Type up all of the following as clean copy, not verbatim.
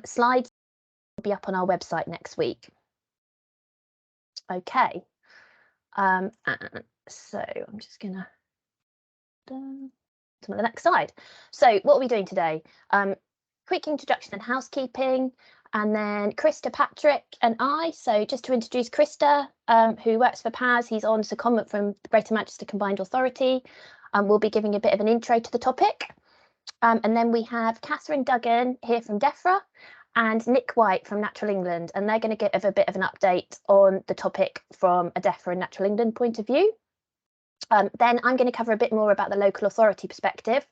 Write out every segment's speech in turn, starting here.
Slides will be up on our website next week. Okay, and so I'm just gonna some of the next slide. So what are we doing today? Quick introduction and housekeeping, and then Krista, Patrick and I. So just to introduce Krista, who works for PAS, he's on secondment from the Greater Manchester Combined Authority. We'll be giving a bit of an intro to the topic. And then we have Catherine Duggan here from DEFRA and Nick White from Natural England, and they're going to give a bit of an update on the topic from a DEFRA and Natural England point of view. Then I'm going to cover a bit more about the local authority perspective,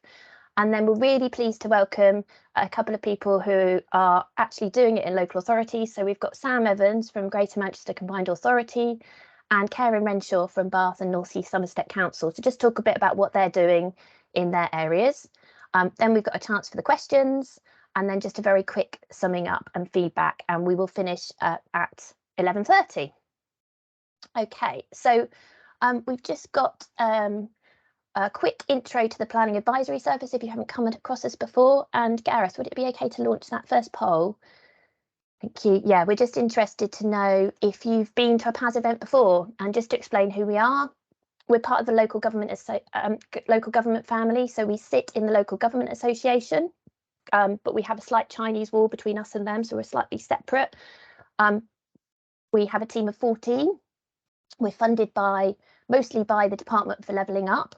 and then we're really pleased to welcome a couple of people who are actually doing it in local authorities. So we've got Sam Evans from Greater Manchester Combined Authority and Karen Renshaw from Bath and North East Somerset Council to just talk a bit about what they're doing in their areas. Then we've got a chance for the questions, and then just a very quick summing up and feedback, and we will finish at 11:30. Okay, so we've just got a quick intro to the Planning Advisory Service if you haven't come across us before. And Gareth, would it be okay to launch that first poll? Thank you. Yeah, we're just interested to know if you've been to a PAS event before, and just to explain who we are. We're part of the local government family, so we sit in the Local Government Association, but we have a slight Chinese wall between us and them, so we're slightly separate. We have a team of 14. We're funded mostly by the Department for Levelling Up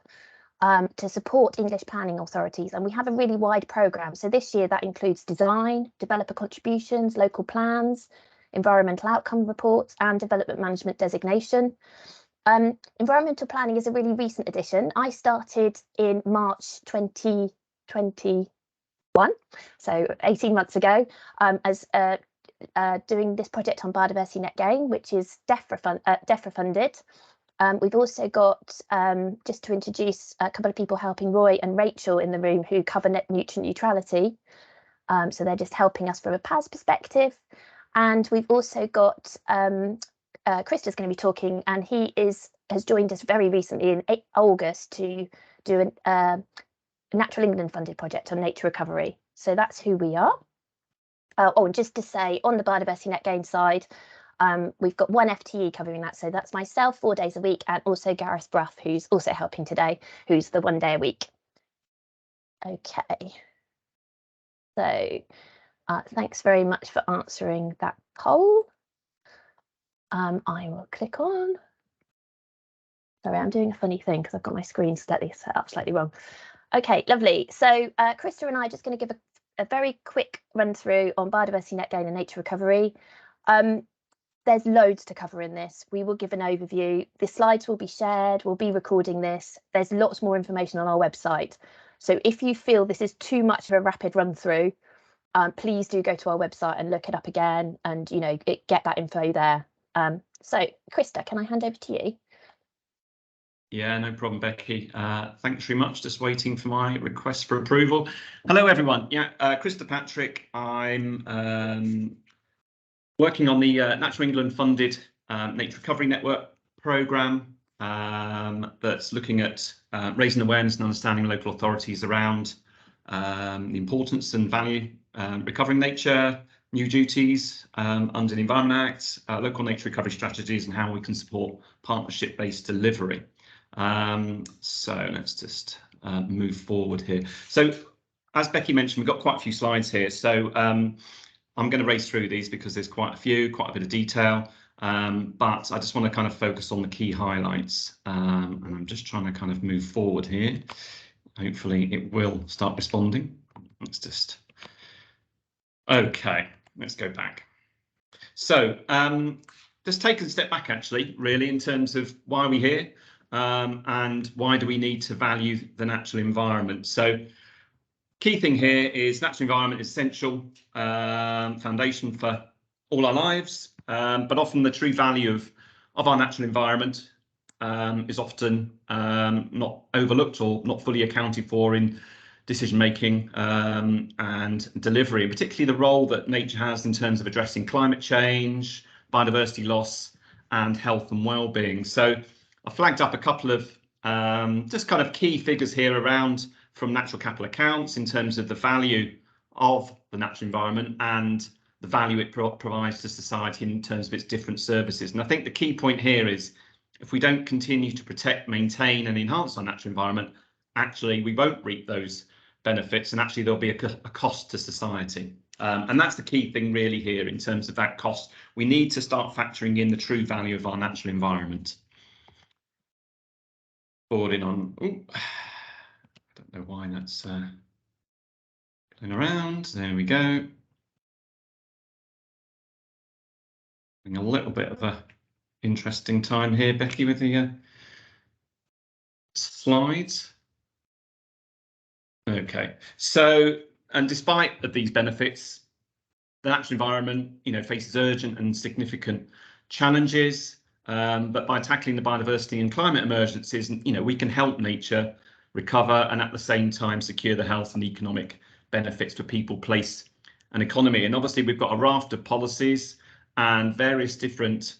to support English planning authorities, and we have a really wide programme. So this year that includes design, developer contributions, local plans, environmental outcome reports, and development management designation. Environmental planning is a really recent addition. I started in March 2021, so 18 months ago, as doing this project on biodiversity net gain, which is DEFRA funded. We've also got, just to introduce a couple of people helping, Roy and Rachel in the room, who cover net nutrient neutrality. So they're just helping us from a PAS perspective. And we've also got Krista's going to be talking, and he has joined us very recently in August to do a Natural England funded project on nature recovery. So that's who we are. And just to say, on the biodiversity net gain side, we've got one FTE covering that. So that's myself 4 days a week, and also Gareth Bruff, who's also helping today, who's the 1 day a week. Okay. So thanks very much for answering that poll. I will click on. Sorry, I'm doing a funny thing because I've got my screen set up slightly wrong. Okay, lovely. So Krista and I are just going to give a very quick run through on biodiversity net gain and nature recovery. There's loads to cover in this. We will give an overview. The slides will be shared. We'll be recording this. There's lots more information on our website. So if you feel this is too much of a rapid run through, please do go to our website and look it up again, and get that info there. So Krista, can I hand over to you? Yeah, no problem, Becky. Thanks very much. Just waiting for my request for approval. Hello, everyone. Yeah, Krista Patrick. I'm working on the Natural England funded Nature Recovery Network programme that's looking at raising awareness and understanding local authorities around the importance and value recovering nature, new duties under the Environment Act, local nature recovery strategies, and how we can support partnership-based delivery. So let's just move forward here. So as Becky mentioned, we've got quite a few slides here. So I'm going to race through these because there's quite a bit of detail, but I just want to kind of focus on the key highlights, and I'm just trying to kind of move forward here. Hopefully it will start responding. Let's just, okay, let's go back. So just take a step back, actually, really, in terms of why we're here and why do we need to value the natural environment. So key thing here is natural environment is essential foundation for all our lives, but often the true value of our natural environment is often not overlooked or not fully accounted for in decision making and delivery, and particularly the role that nature has in terms of addressing climate change, biodiversity loss, and health and well-being. So I flagged up a couple of just kind of key figures here around from natural capital accounts in terms of the value of the natural environment and the value it provides to society in terms of its different services. And I think the key point here is, if we don't continue to protect, maintain and enhance our natural environment, actually we won't reap those benefits, and actually there'll be a cost to society. And that's the key thing really here in terms of that cost. We need to start factoring in the true value of our natural environment. Forwarding on. Ooh, I don't know why that's going around. There we go. Having a little bit of a interesting time here, Becky, with the slides. Okay, so, and despite of these benefits, the natural environment, faces urgent and significant challenges. But by tackling the biodiversity and climate emergencies, we can help nature recover and at the same time secure the health and economic benefits for people, place and economy. And obviously we've got a raft of policies and various different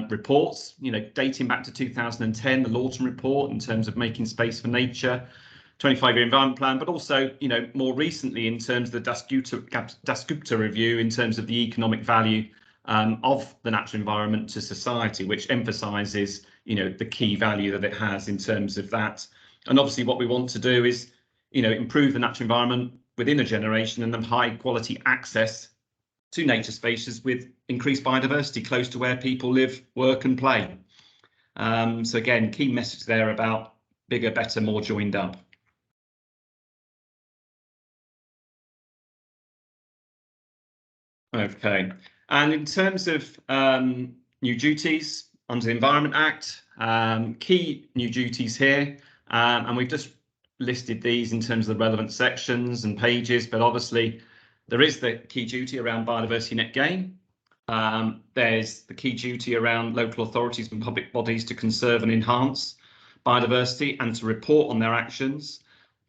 reports, dating back to 2010, the Lawton report in terms of making space for nature, 25-year environment plan, but also, more recently in terms of the Dasgupta review in terms of the economic value of the natural environment to society, which emphasises, the key value that it has in terms of that. And obviously what we want to do is, improve the natural environment within a generation and then high quality access to nature spaces with increased biodiversity close to where people live, work and play. So again, key message there about bigger, better, more joined up. Okay, and in terms of new duties under the Environment Act, key new duties here, and we've just listed these in terms of the relevant sections and pages, but obviously there is the key duty around biodiversity net gain. There's the key duty around local authorities and public bodies to conserve and enhance biodiversity and to report on their actions.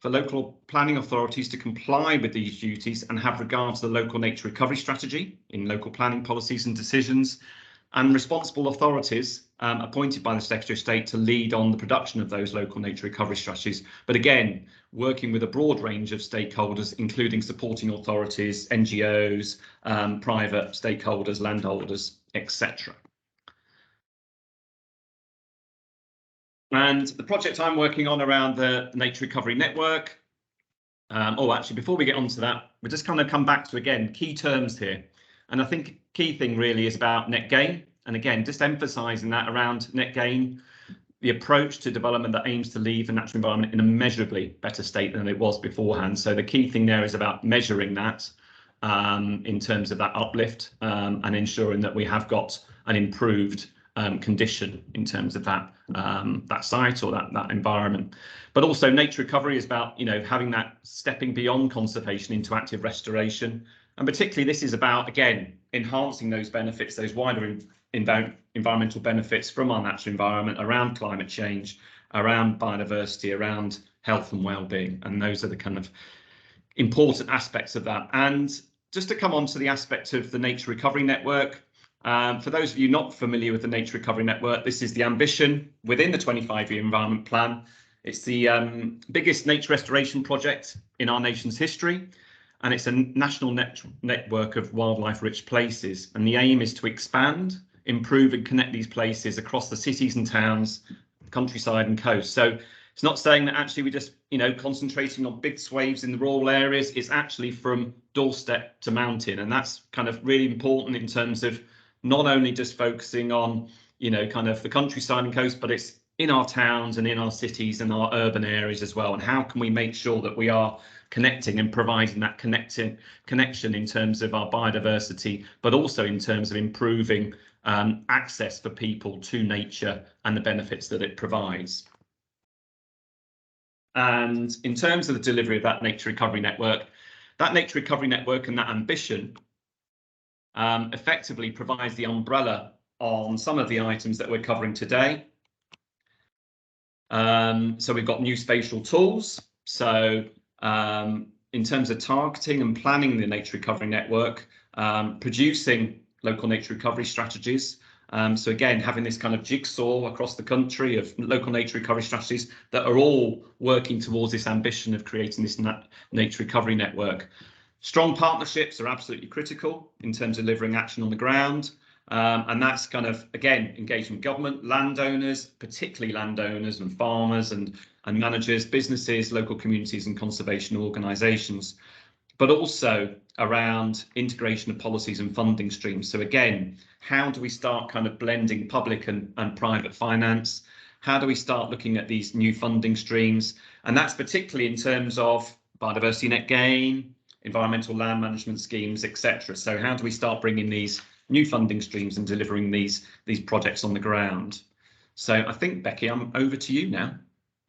For local planning authorities to comply with these duties and have regard to the local nature recovery strategy in local planning policies and decisions, and responsible authorities appointed by the Secretary of State to lead on the production of those local nature recovery strategies. But again, working with a broad range of stakeholders, including supporting authorities, NGOs, private stakeholders, landholders, etc. And the project I'm working on around the Nature Recovery Network. Actually, before we get onto that, we're just kind of come back to, again, key terms here. And I think key thing really is about net gain. And again, just emphasising that around net gain, the approach to development that aims to leave the natural environment in a measurably better state than it was beforehand. So the key thing there is about measuring that in terms of that uplift and ensuring that we have got an improved condition in terms of that that site or that environment. But also nature recovery is about having that stepping beyond conservation into active restoration, and particularly this is about, again, enhancing those benefits, those wider environmental benefits from our natural environment around climate change, around biodiversity, around health and well-being, and those are the kind of important aspects of that. And just to come on to the aspect of the Nature Recovery Network, for those of you not familiar with the Nature Recovery Network, this is the ambition within the 25-year environment plan. It's the biggest nature restoration project in our nation's history, and it's a national network of wildlife-rich places. And the aim is to expand, improve and connect these places across the cities and towns, countryside and coast. So it's not saying that actually we're just concentrating on big swathes in the rural areas. It's actually from doorstep to mountain, and that's kind of really important in terms of not only just focusing on, kind of the countryside and coast, but it's in our towns and in our cities and our urban areas as well. And how can we make sure that we are connecting and providing that connection in terms of our biodiversity, but also in terms of improving access for people to nature and the benefits that it provides. And in terms of the delivery of that Nature Recovery Network and that ambition effectively provides the umbrella on some of the items that we're covering today. So we've got new spatial tools. So in terms of targeting and planning the Nature Recovery Network, producing local nature recovery strategies. So again, having this kind of jigsaw across the country of local nature recovery strategies that are all working towards this ambition of creating this nature recovery network. Strong partnerships are absolutely critical in terms of delivering action on the ground. And that's kind of, again, engagement with government, landowners, particularly landowners and farmers and managers, businesses, local communities and conservation organisations, but also around integration of policies and funding streams. So again, how do we start kind of blending public and private finance? How do we start looking at these new funding streams? And that's particularly in terms of biodiversity net gain, environmental land management schemes, etc. So how do we start bringing these new funding streams and delivering these projects on the ground? So I think, Becky, I'm over to you now.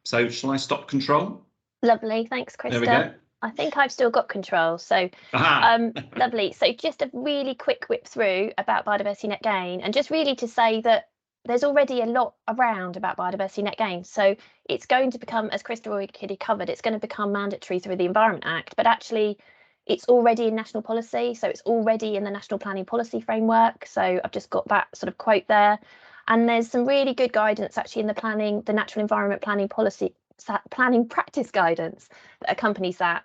So shall I stop control? Lovely, thanks, Krista. There we go. I think I've still got control. So lovely. So just a really quick whip through about biodiversity net gain, and just really to say that there's already a lot around about biodiversity net gain. So it's going to become, as Krista already covered, it's going to become mandatory through the Environment Act, but actually it's already in national policy. So it's already in the National Planning Policy Framework. So I've just got that sort of quote there. And there's some really good guidance actually in the Natural Environment Planning Policy Planning Practice Guidance that accompanies that.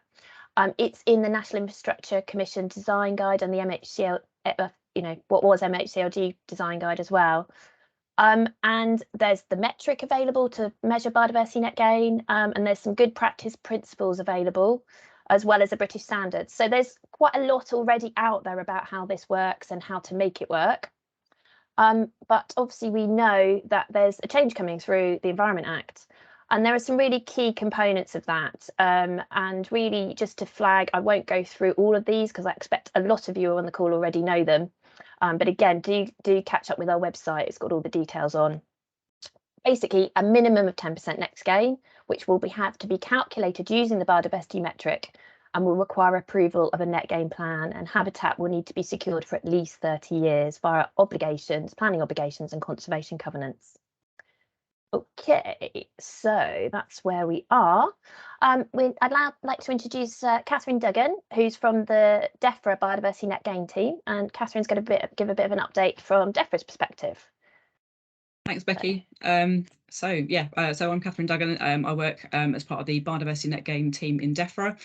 It's in the National Infrastructure Commission Design Guide and the MHCL, what was MHCLG Design Guide as well. And there's the metric available to measure biodiversity net gain, and there's some good practice principles available, as well as the British standards. So there's quite a lot already out there about how this works and how to make it work. But obviously we know that there's a change coming through the Environment Act, and there are some really key components of that. And really just to flag, I won't go through all of these because I expect a lot of you on the call already know them. But again, do catch up with our website. It's got all the details on. Basically, a minimum of 10% net gain, which will have to be calculated using the biodiversity metric and will require approval of a net gain plan, and habitat will need to be secured for at least 30 years via obligations, planning obligations and conservation covenants. Okay, so that's where we are. I'd like to introduce Catherine Duggan, who's from the DEFRA Biodiversity Net Gain team, and Catherine's going to give a bit of an update from DEFRA's perspective. Thanks, Becky. So I'm Catherine Duggan. I work as part of the Biodiversity Net Gain team in DEFRA.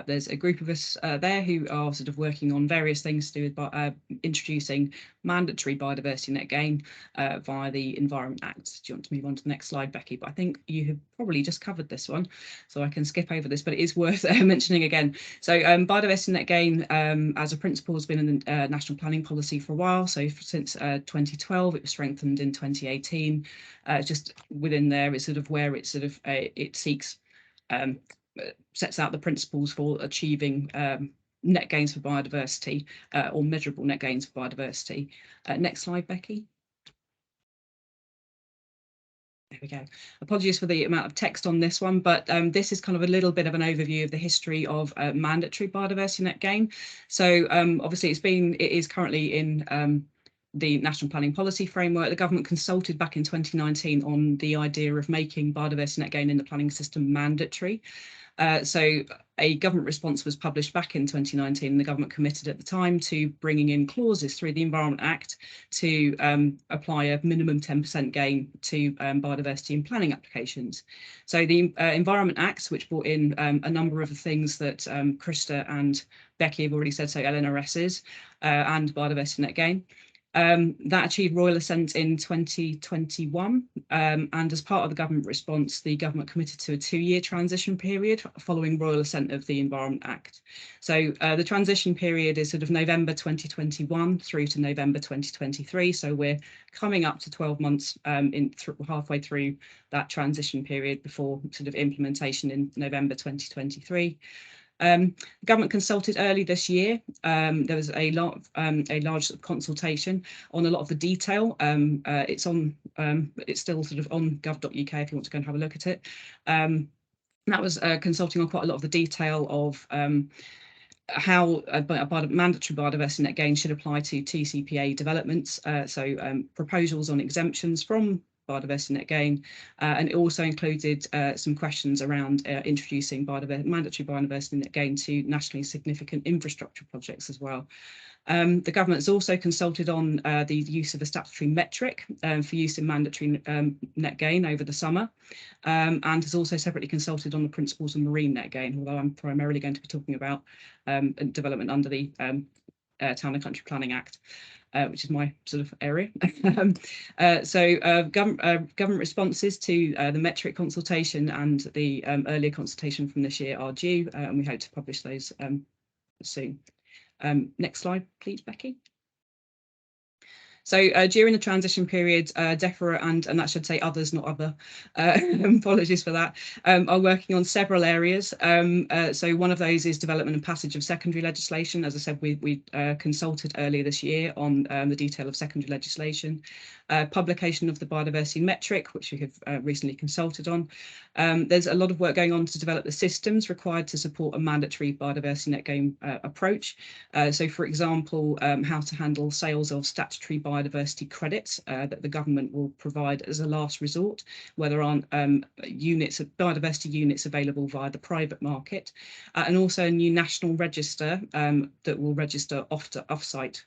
There's a group of us there who are sort of working on various things to do with introducing mandatory biodiversity net gain via the Environment Act. Do you want to move on to the next slide, Becky? But I think you have probably just covered this one, so I can skip over this, but it is worth mentioning again. So biodiversity net gain as a principle has been in the national planning policy for a while. So since 2012, it was strengthened in 2018. Just within there is sort of where it sort of it seeks sets out the principles for achieving net gains for biodiversity or measurable net gains for biodiversity. Next slide, Becky. There we go. Apologies for the amount of text on this one, but this is kind of a little bit of an overview of the history of mandatory biodiversity net gain. So obviously it is currently in the National Planning Policy Framework. The government consulted back in 2019 on the idea of making biodiversity net gain in the planning system mandatory. So a government response was published back in 2019. The government committed at the time to bringing in clauses through the Environment Act to apply a minimum 10% gain to biodiversity in planning applications. So the Environment Act, which brought in a number of the things that Krista and Becky have already said, so LNRSs and biodiversity net gain. That achieved royal assent in 2021, and as part of the government response, the government committed to a 2-year transition period following royal assent of the Environment Act. So the transition period is sort of November 2021 through to November 2023. So we're coming up to 12 months halfway through that transition period before sort of implementation in November 2023. Government consulted early this year. There was a large consultation on a lot of the detail. It's still sort of on gov.uk if you want to go and have a look at it. That was consulting on quite a lot of the detail of how mandatory biodiversity net gain should apply to TCPA developments. So proposals on exemptions from biodiversity net gain, and it also included some questions around introducing mandatory biodiversity net gain to nationally significant infrastructure projects as well. The government has also consulted on the use of a statutory metric for use in mandatory net gain over the summer, and has also separately consulted on the principles of marine net gain, although I'm primarily going to be talking about development under the Town and Country Planning Act, which is my sort of area. Government responses to the metric consultation and the earlier consultation from this year are due, and we hope to publish those soon. Next slide, please, Becky. So during the transition period, DEFRA and that should say others, not other, apologies for that, are working on several areas. So one of those is development and passage of secondary legislation. As I said, we consulted earlier this year on the detail of secondary legislation. Publication of the biodiversity metric, which we have recently consulted on. There's a lot of work going on to develop the systems required to support a mandatory biodiversity net gain approach. So, for example, how to handle sales of statutory biodiversity credits that the government will provide as a last resort, where there aren't biodiversity units available via the private market, and also a new national register that will register off-site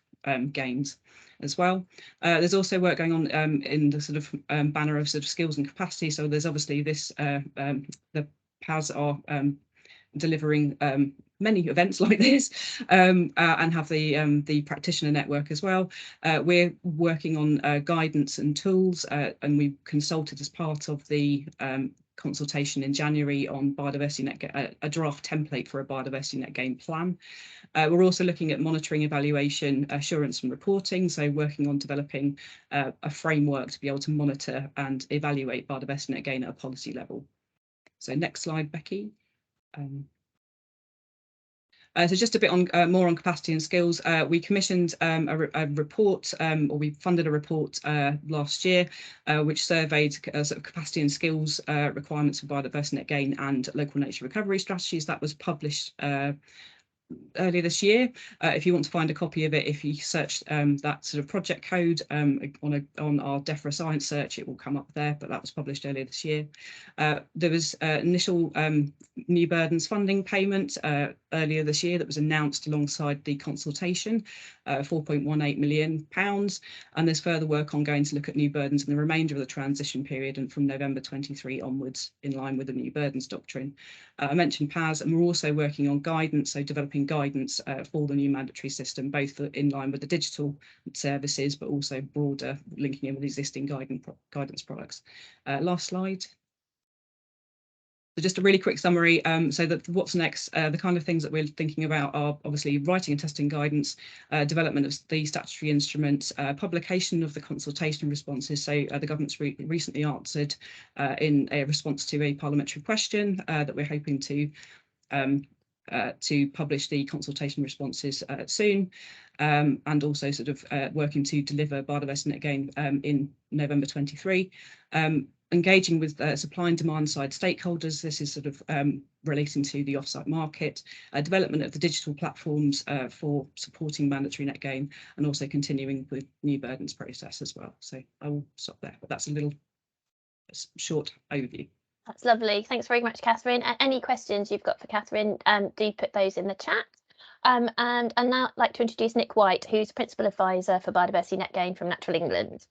gains as well. There's also work going on in the sort of banner of sort of skills and capacity. So there's obviously this, the PAS are delivering many events like this and have the practitioner network as well. We're working on guidance and tools, and we consulted as part of the consultation in January on biodiversity a draft template for a biodiversity net gain plan. We're also looking at monitoring, evaluation, assurance and reporting, so working on developing a framework to be able to monitor and evaluate biodiversity net gain at a policy level. So next slide, Becky. So just a bit on more on capacity and skills. We commissioned a report, or we funded a report last year, which surveyed sort of capacity and skills requirements for biodiversity net gain and local nature recovery strategies. That was published earlier this year. If you want to find a copy of it, if you search that sort of project code on our DEFRA science search, it will come up there, but that was published earlier this year. There was initial new burdens funding payment earlier this year that was announced alongside the consultation, £4.18 million, and there's further work ongoing to look at new burdens in the remainder of the transition period and from November 23 onwards, in line with the new burdens doctrine. I mentioned PAS, and we're also working on guidance, so developing guidance for the new mandatory system, both in line with the digital services, but also broader linking in with existing guidance products. Last slide. So just a really quick summary. So that what's next, the kind of things that we're thinking about are obviously writing and testing guidance, development of the statutory instruments, publication of the consultation responses. So the government's recently answered in a response to a parliamentary question that we're hoping to publish the consultation responses soon, and also sort of working to deliver biodiversity net gain in November 23. Engaging with supply and demand side stakeholders. This is sort of relating to the offsite market, development of the digital platforms for supporting mandatory net gain, and also continuing with new burdens process as well. So I will stop there, but that's a little short overview. That's lovely. Thanks very much, Catherine. Any questions you've got for Catherine, do put those in the chat. And now I'd like to introduce Nick White, who's Principal Advisor for Biodiversity Net Gain from Natural England.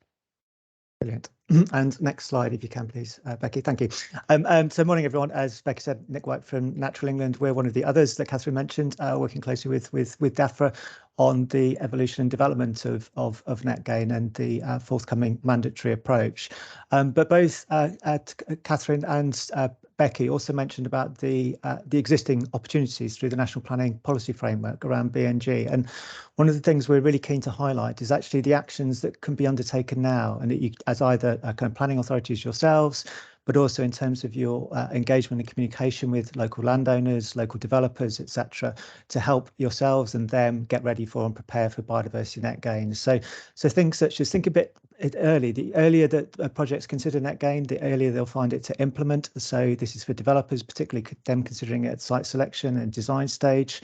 Brilliant. And next slide, if you can, please, Becky. Thank you. So morning, everyone. As Becky said, Nick White from Natural England. We're one of the others that Catherine mentioned, working closely with DEFRA on the evolution and development of net gain and the forthcoming mandatory approach. But both Catherine and Becky also mentioned about the existing opportunities through the National Planning Policy Framework around BNG. And one of the things we're really keen to highlight is actually the actions that can be undertaken now, and that you, as either kind of planning authorities yourselves, but also in terms of your engagement and communication with local landowners, local developers, etc., to help yourselves and them get ready for and prepare for biodiversity net gain. So things such as think a bit early. The earlier that projects consider net gain, the earlier they'll find it to implement. So this is for developers, particularly them considering it at site selection and design stage.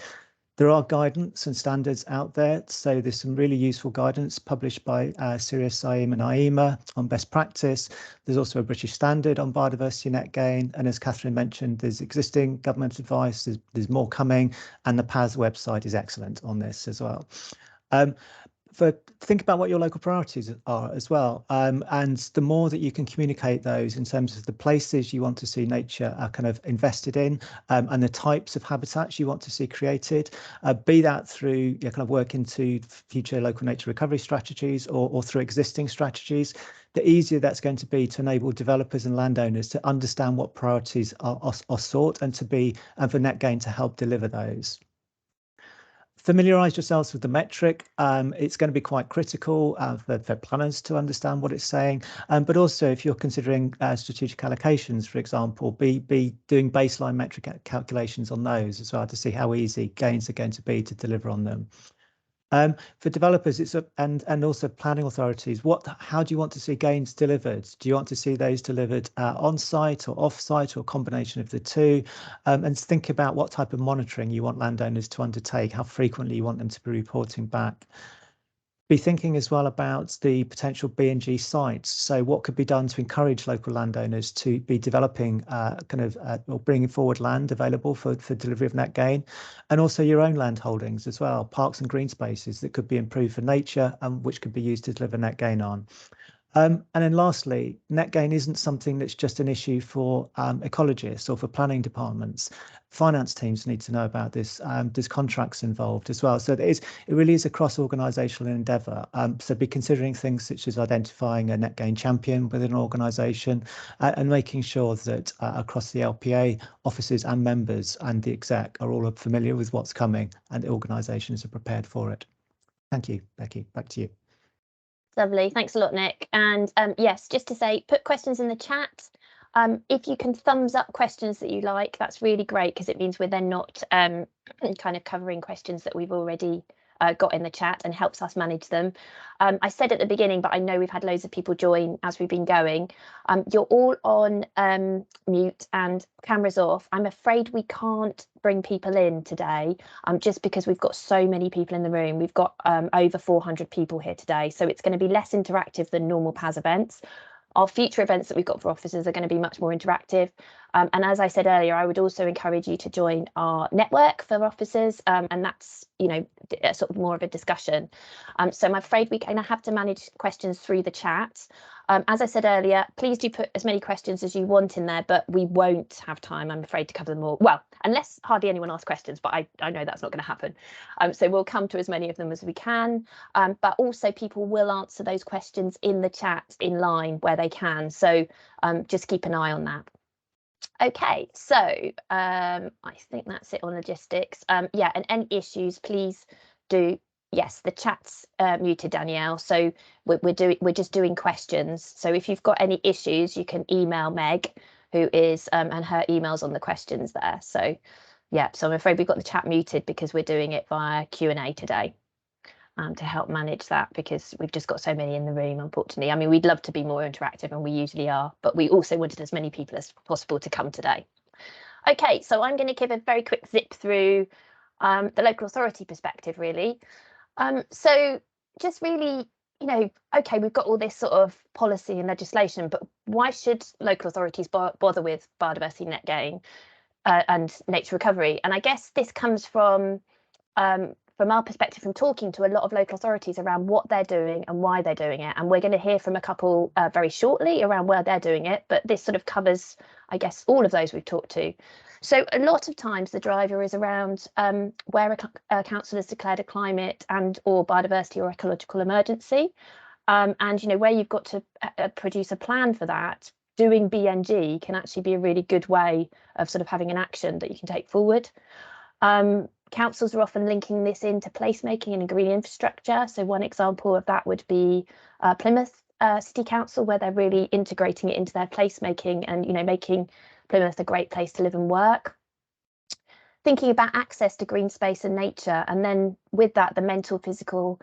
There are guidance and standards out there, so there's some really useful guidance published by Sirius Saim and IEMA on best practice. There's also a British standard on biodiversity net gain, and as Catherine mentioned, there's existing government advice, there's more coming, and the PAS website is excellent on this as well. Think about what your local priorities are as well, and the more that you can communicate those in terms of the places you want to see nature kind of invested in, and the types of habitats you want to see created, be that through kind of work into future local nature recovery strategies or through existing strategies, the easier that's going to be to enable developers and landowners to understand what priorities are sought and for net gain to help deliver those. Familiarise yourselves with the metric. It's going to be quite critical for planners to understand what it's saying, but also if you're considering strategic allocations, for example, be doing baseline metric calculations on those as well to see how easy gains are going to be to deliver on them. For developers, and also planning authorities, how do you want to see gains delivered? Do you want to see those delivered on-site or off-site or a combination of the two? And think about what type of monitoring you want landowners to undertake, how frequently you want them to be reporting back. Be thinking as well about the potential B&G sites. So what could be done to encourage local landowners to be developing or bringing forward land available for delivery of net gain, and also your own land holdings as well, parks and green spaces that could be improved for nature and which could be used to deliver net gain on. And then lastly, net gain isn't something that's just an issue for ecologists or for planning departments. Finance teams need to know about this. There's contracts involved as well. So it really is a cross-organisational endeavour. So be considering things such as identifying a net gain champion within an organisation and making sure that across the LPA, officers and members and the exec are all familiar with what's coming and the organisations are prepared for it. Thank you, Becky. Back to you. Lovely. Thanks a lot, Nick. And yes, just to say, put questions in the chat. If you can thumbs up questions that you like, that's really great because it means we're then not kind of covering questions that we've already got in the chat and helps us manage them. I said at the beginning, but I know we've had loads of people join as we've been going. You're all on mute and cameras off. I'm afraid we can't bring people in today just because we've got so many people in the room. We've got over 400 people here today, so it's going to be less interactive than normal PAS events. Our future events that we've got for officers are going to be much more interactive. And as I said earlier, I would also encourage you to join our network for officers, and that's, sort of more of a discussion. So I'm afraid we're going to have to manage questions through the chat. As I said earlier, please do put as many questions as you want in there, but we won't have time, I'm afraid, to cover them all. Well, unless hardly anyone asks questions, but I know that's not going to happen. So we'll come to as many of them as we can. But also people will answer those questions in the chat in line where they can. So just keep an eye on that. Okay, so I think that's it on logistics. Yeah, and any issues, please do. Yes, the chat's muted, Danielle. So we're just doing questions. So if you've got any issues, you can email Meg, who is and her email's on the questions there. So yeah, so I'm afraid we've got the chat muted because we're doing it via Q&A today to help manage that because we've just got so many in the room, unfortunately. I mean, we'd love to be more interactive and we usually are, but we also wanted as many people as possible to come today. Okay, so I'm going to give a very quick zip through the local authority perspective, really. So just really, okay, we've got all this sort of policy and legislation, but why should local authorities bother with biodiversity net gain and nature recovery? And I guess this comes from our perspective, from talking to a lot of local authorities around what they're doing and why they're doing it. And we're going to hear from a couple very shortly around where they're doing it, but this sort of covers, I guess, all of those we've talked to. So a lot of times the driver is around where a council has declared a climate and or biodiversity or ecological emergency. And, where you've got to produce a plan for that, doing BNG can actually be a really good way of sort of having an action that you can take forward. Councils are often linking this into placemaking and green infrastructure. So one example of that would be Plymouth City Council, where they're really integrating it into their placemaking and, making Plymouth a great place to live and work. Thinking about access to green space and nature, and then with that, the mental, physical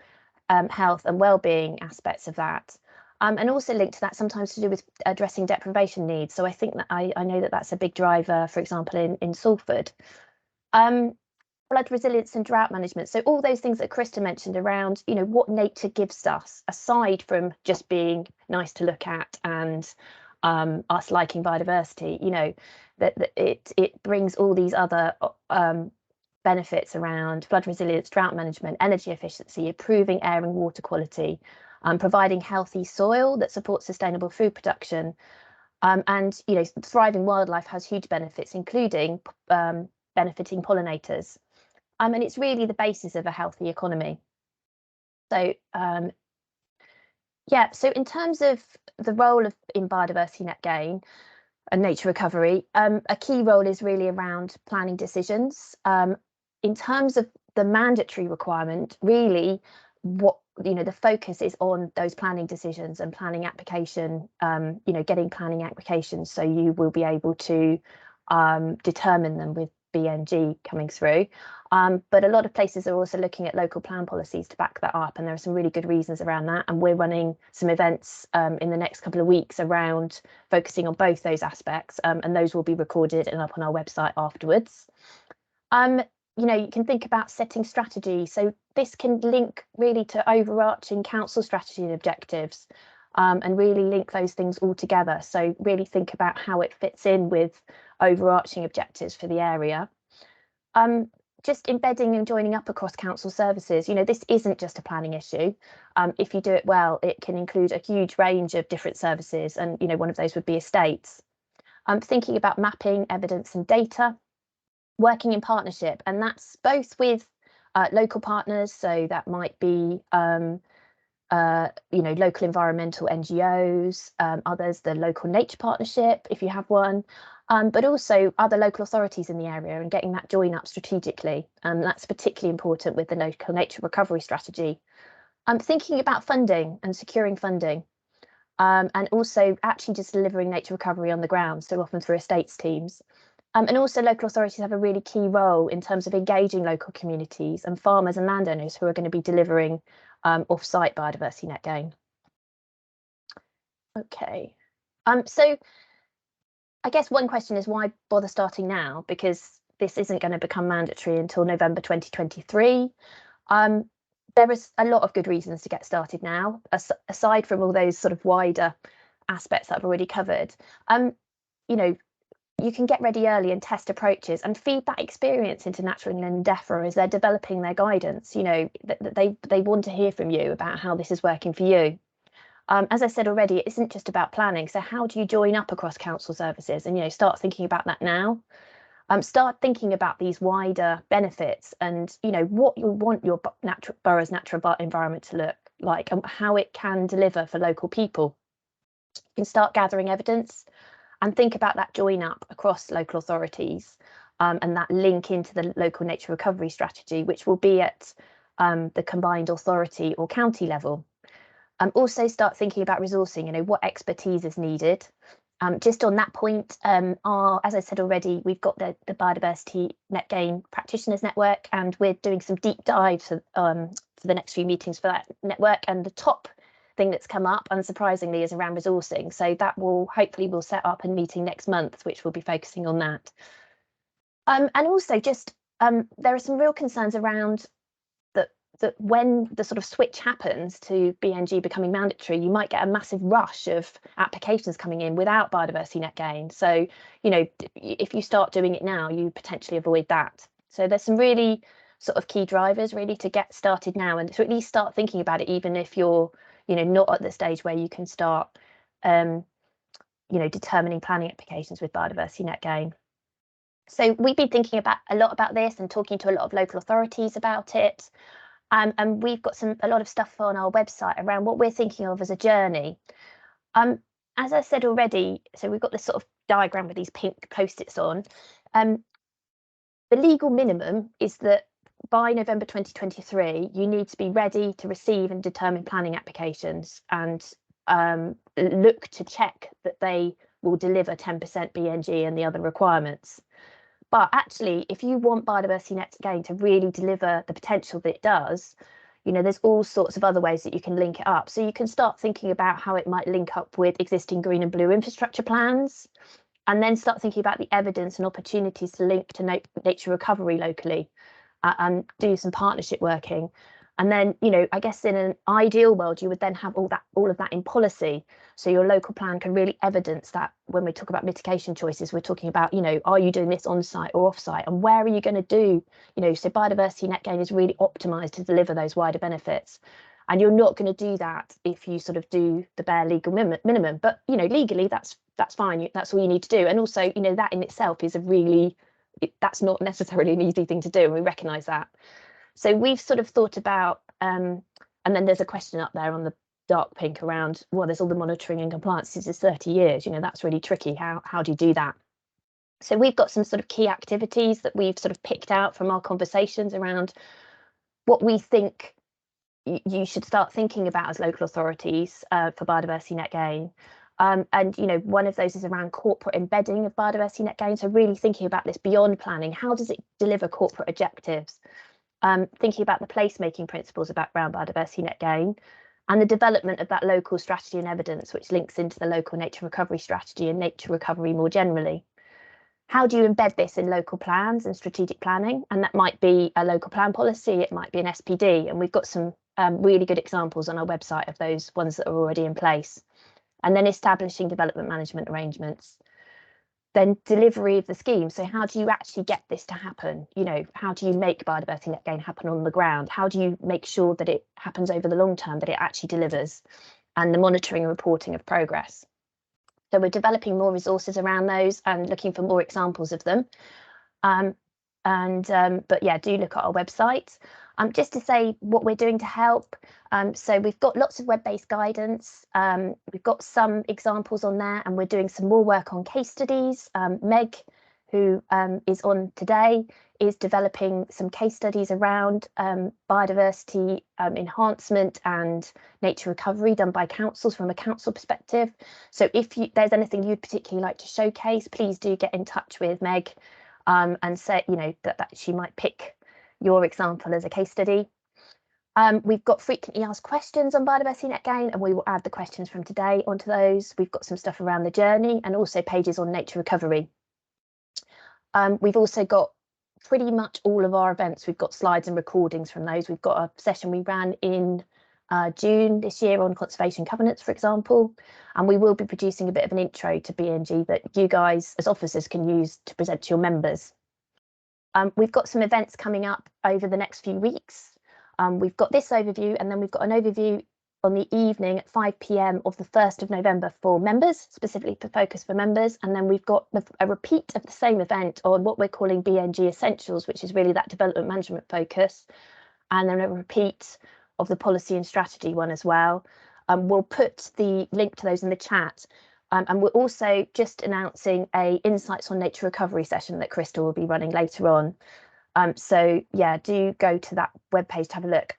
health and well-being aspects of that. And also linked to that, sometimes to do with addressing deprivation needs. So I think that I know that that's a big driver, for example, in Salford. flood resilience and drought management. So all those things that Krista mentioned around, what nature gives us, aside from just being nice to look at and us liking biodiversity, that it brings all these other benefits around flood resilience, drought management, energy efficiency, improving air and water quality, providing healthy soil that supports sustainable food production. And thriving wildlife has huge benefits, including benefiting pollinators. And it's really the basis of a healthy economy. So so in terms of the role in biodiversity net gain and nature recovery, a key role is really around planning decisions. In terms of the mandatory requirement, really what the focus is on those planning decisions and planning application, getting planning applications, so you will be able to determine them with BNG coming through. But a lot of places are also looking at local plan policies to back that up, and there are some really good reasons around that, and we're running some events in the next couple of weeks around focusing on both those aspects, and those will be recorded and up on our website afterwards. You can think about setting strategy, so this can link really to overarching council strategy and objectives, and really link those things all together. So really think about how it fits in with overarching objectives for the area. Just embedding and joining up across council services. This isn't just a planning issue. If you do it well, it can include a huge range of different services, and one of those would be estates. Thinking about mapping, evidence and data, working in partnership, and that's both with local partners, so that might be local environmental NGOs, others, the local nature partnership, if you have one, but also other local authorities in the area, and getting that join up strategically. That's particularly important with the local nature recovery strategy. Thinking about funding and securing funding, and also actually just delivering nature recovery on the ground, so often through estates teams. And also local authorities have a really key role in terms of engaging local communities and farmers and landowners who are going to be delivering off-site biodiversity net gain. Okay, so I guess one question is, why bother starting now? Because this isn't going to become mandatory until November 2023. There is a lot of good reasons to get started now, aside from all those sort of wider aspects that I've already covered. You can get ready early and test approaches and feed that experience into Natural England and DEFRA as they're developing their guidance. They want to hear from you about how this is working for you. As I said already, it isn't just about planning. So how do you join up across council services and start thinking about that now? Start thinking about these wider benefits and what you want your borough's natural environment to look like and how it can deliver for local people. You can start gathering evidence and think about that join up across local authorities, and that link into the local nature recovery strategy, which will be at the combined authority or county level. Also start thinking about resourcing, what expertise is needed. Just on that point, as I said already, we've got the biodiversity net gain practitioners network, and we're doing some deep dives for the next few meetings for that network. And the top thing that's come up, unsurprisingly, is around resourcing. So that will hopefully we'll set up a meeting next month, which will be focusing on that. And also just there are some real concerns around that when the sort of switch happens to BNG becoming mandatory, you might get a massive rush of applications coming in without biodiversity net gain. So, if you start doing it now, you potentially avoid that. So there's some really sort of key drivers really to get started now, and to at least start thinking about it, even if you're not at the stage where you can start determining planning applications with biodiversity net gain. So we've been thinking a lot about this and talking to a lot of local authorities about it. And we've got a lot of stuff on our website around what we're thinking of as a journey. As I said already, so we've got this sort of diagram with these pink post-its on. The legal minimum is that by November 2023, you need to be ready to receive and determine planning applications, and look to check that they will deliver 10% BNG and the other requirements. But actually, if you want biodiversity net gain to really deliver the potential that it does, there's all sorts of other ways that you can link it up. So you can start thinking about how it might link up with existing green and blue infrastructure plans, and then start thinking about the evidence and opportunities to link to nature recovery locally. and do some partnership working. And then, you know, I guess in an ideal world, you would then have all of that in policy. So your local plan can really evidence that when we talk about mitigation choices, we're talking about, you know, are you doing this on site or off site, and where are you going to do, you know, so biodiversity net gain is really optimized to deliver those wider benefits. And you're not going to do that if you sort of do the bare legal minimum. But, you know, legally, that's fine. That's all you need to do. And also, you know, that in itself is that's not necessarily an easy thing to do. And we recognise that. So we've sort of thought about, and then there's a question up there on the dark pink around, well, there's all the monitoring and compliance. This is 30 years, you know, that's really tricky. How do you do that? So we've got some sort of key activities that we've sort of picked out from our conversations around what we think you should start thinking about as local authorities for biodiversity net gain. And, you know, one of those is around corporate embedding of biodiversity net gain. So really thinking about this beyond planning, how does it deliver corporate objectives? Thinking about the placemaking principles around biodiversity net gain, and the development of that local strategy and evidence, which links into the local nature recovery strategy and nature recovery more generally. How do you embed this in local plans and strategic planning? And that might be a local plan policy, it might be an SPD, and we've got some really good examples on our website of those ones that are already in place. And then establishing development management arrangements. Then delivery of the scheme. So how do you actually get this to happen? You know, how do you make biodiversity net gain happen on the ground? How do you make sure that it happens over the long term, that it actually delivers? And the monitoring and reporting of progress. So we're developing more resources around those and looking for more examples of them. But yeah, do look at our website. Just to say what we're doing to help. So we've got lots of web-based guidance. We've got some examples on there, and we're doing some more work on case studies. Meg, who is on today, is developing some case studies around biodiversity enhancement and nature recovery done by councils from a council perspective. So if there's anything you'd particularly like to showcase, please do get in touch with Meg and say, you know, that she might pick your example as a case study. We've got frequently asked questions on biodiversity net gain, and we will add the questions from today onto those. We've got some stuff around the journey and also pages on nature recovery. We've also got pretty much all of our events. We've got slides and recordings from those. We've got a session we ran in June this year on conservation covenants, for example, and we will be producing a bit of an intro to BNG that you guys as officers can use to present to your members. We've got some events coming up over the next few weeks. We've got this overview, and then we've got an overview on the evening at 5 p.m. of the 1st of November for members, specifically for focus for members. And then we've got a repeat of the same event on what we're calling BNG Essentials, which is really that development management focus. And then a repeat of the policy and strategy one as well. We'll put the link to those in the chat. And we're also just announcing a Insights on Nature Recovery session that Crystal will be running later on. So yeah, do go to that webpage to have a look.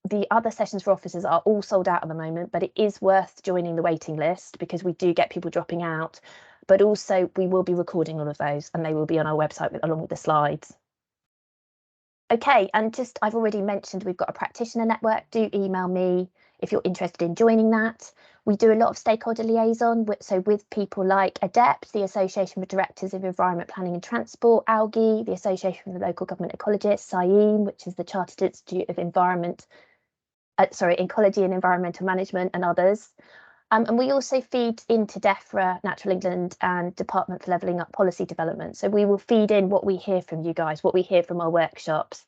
The other sessions for officers are all sold out at the moment, but it is worth joining the waiting list because we do get people dropping out. But also we will be recording all of those, and they will be on our website along with the slides. Okay, and just I've already mentioned we've got a practitioner network. Do email me if you're interested in joining that. We do a lot of stakeholder liaison, so with people like ADEPT, the Association for Directors of Environment Planning and Transport, ALGI, the Association for Local Government Ecologists, SIEM, which is the Chartered Institute of Ecology and Environmental Management, and others. And we also feed into DEFRA, Natural England, and Department for Levelling Up Policy Development. So we will feed in what we hear from you guys, what we hear from our workshops,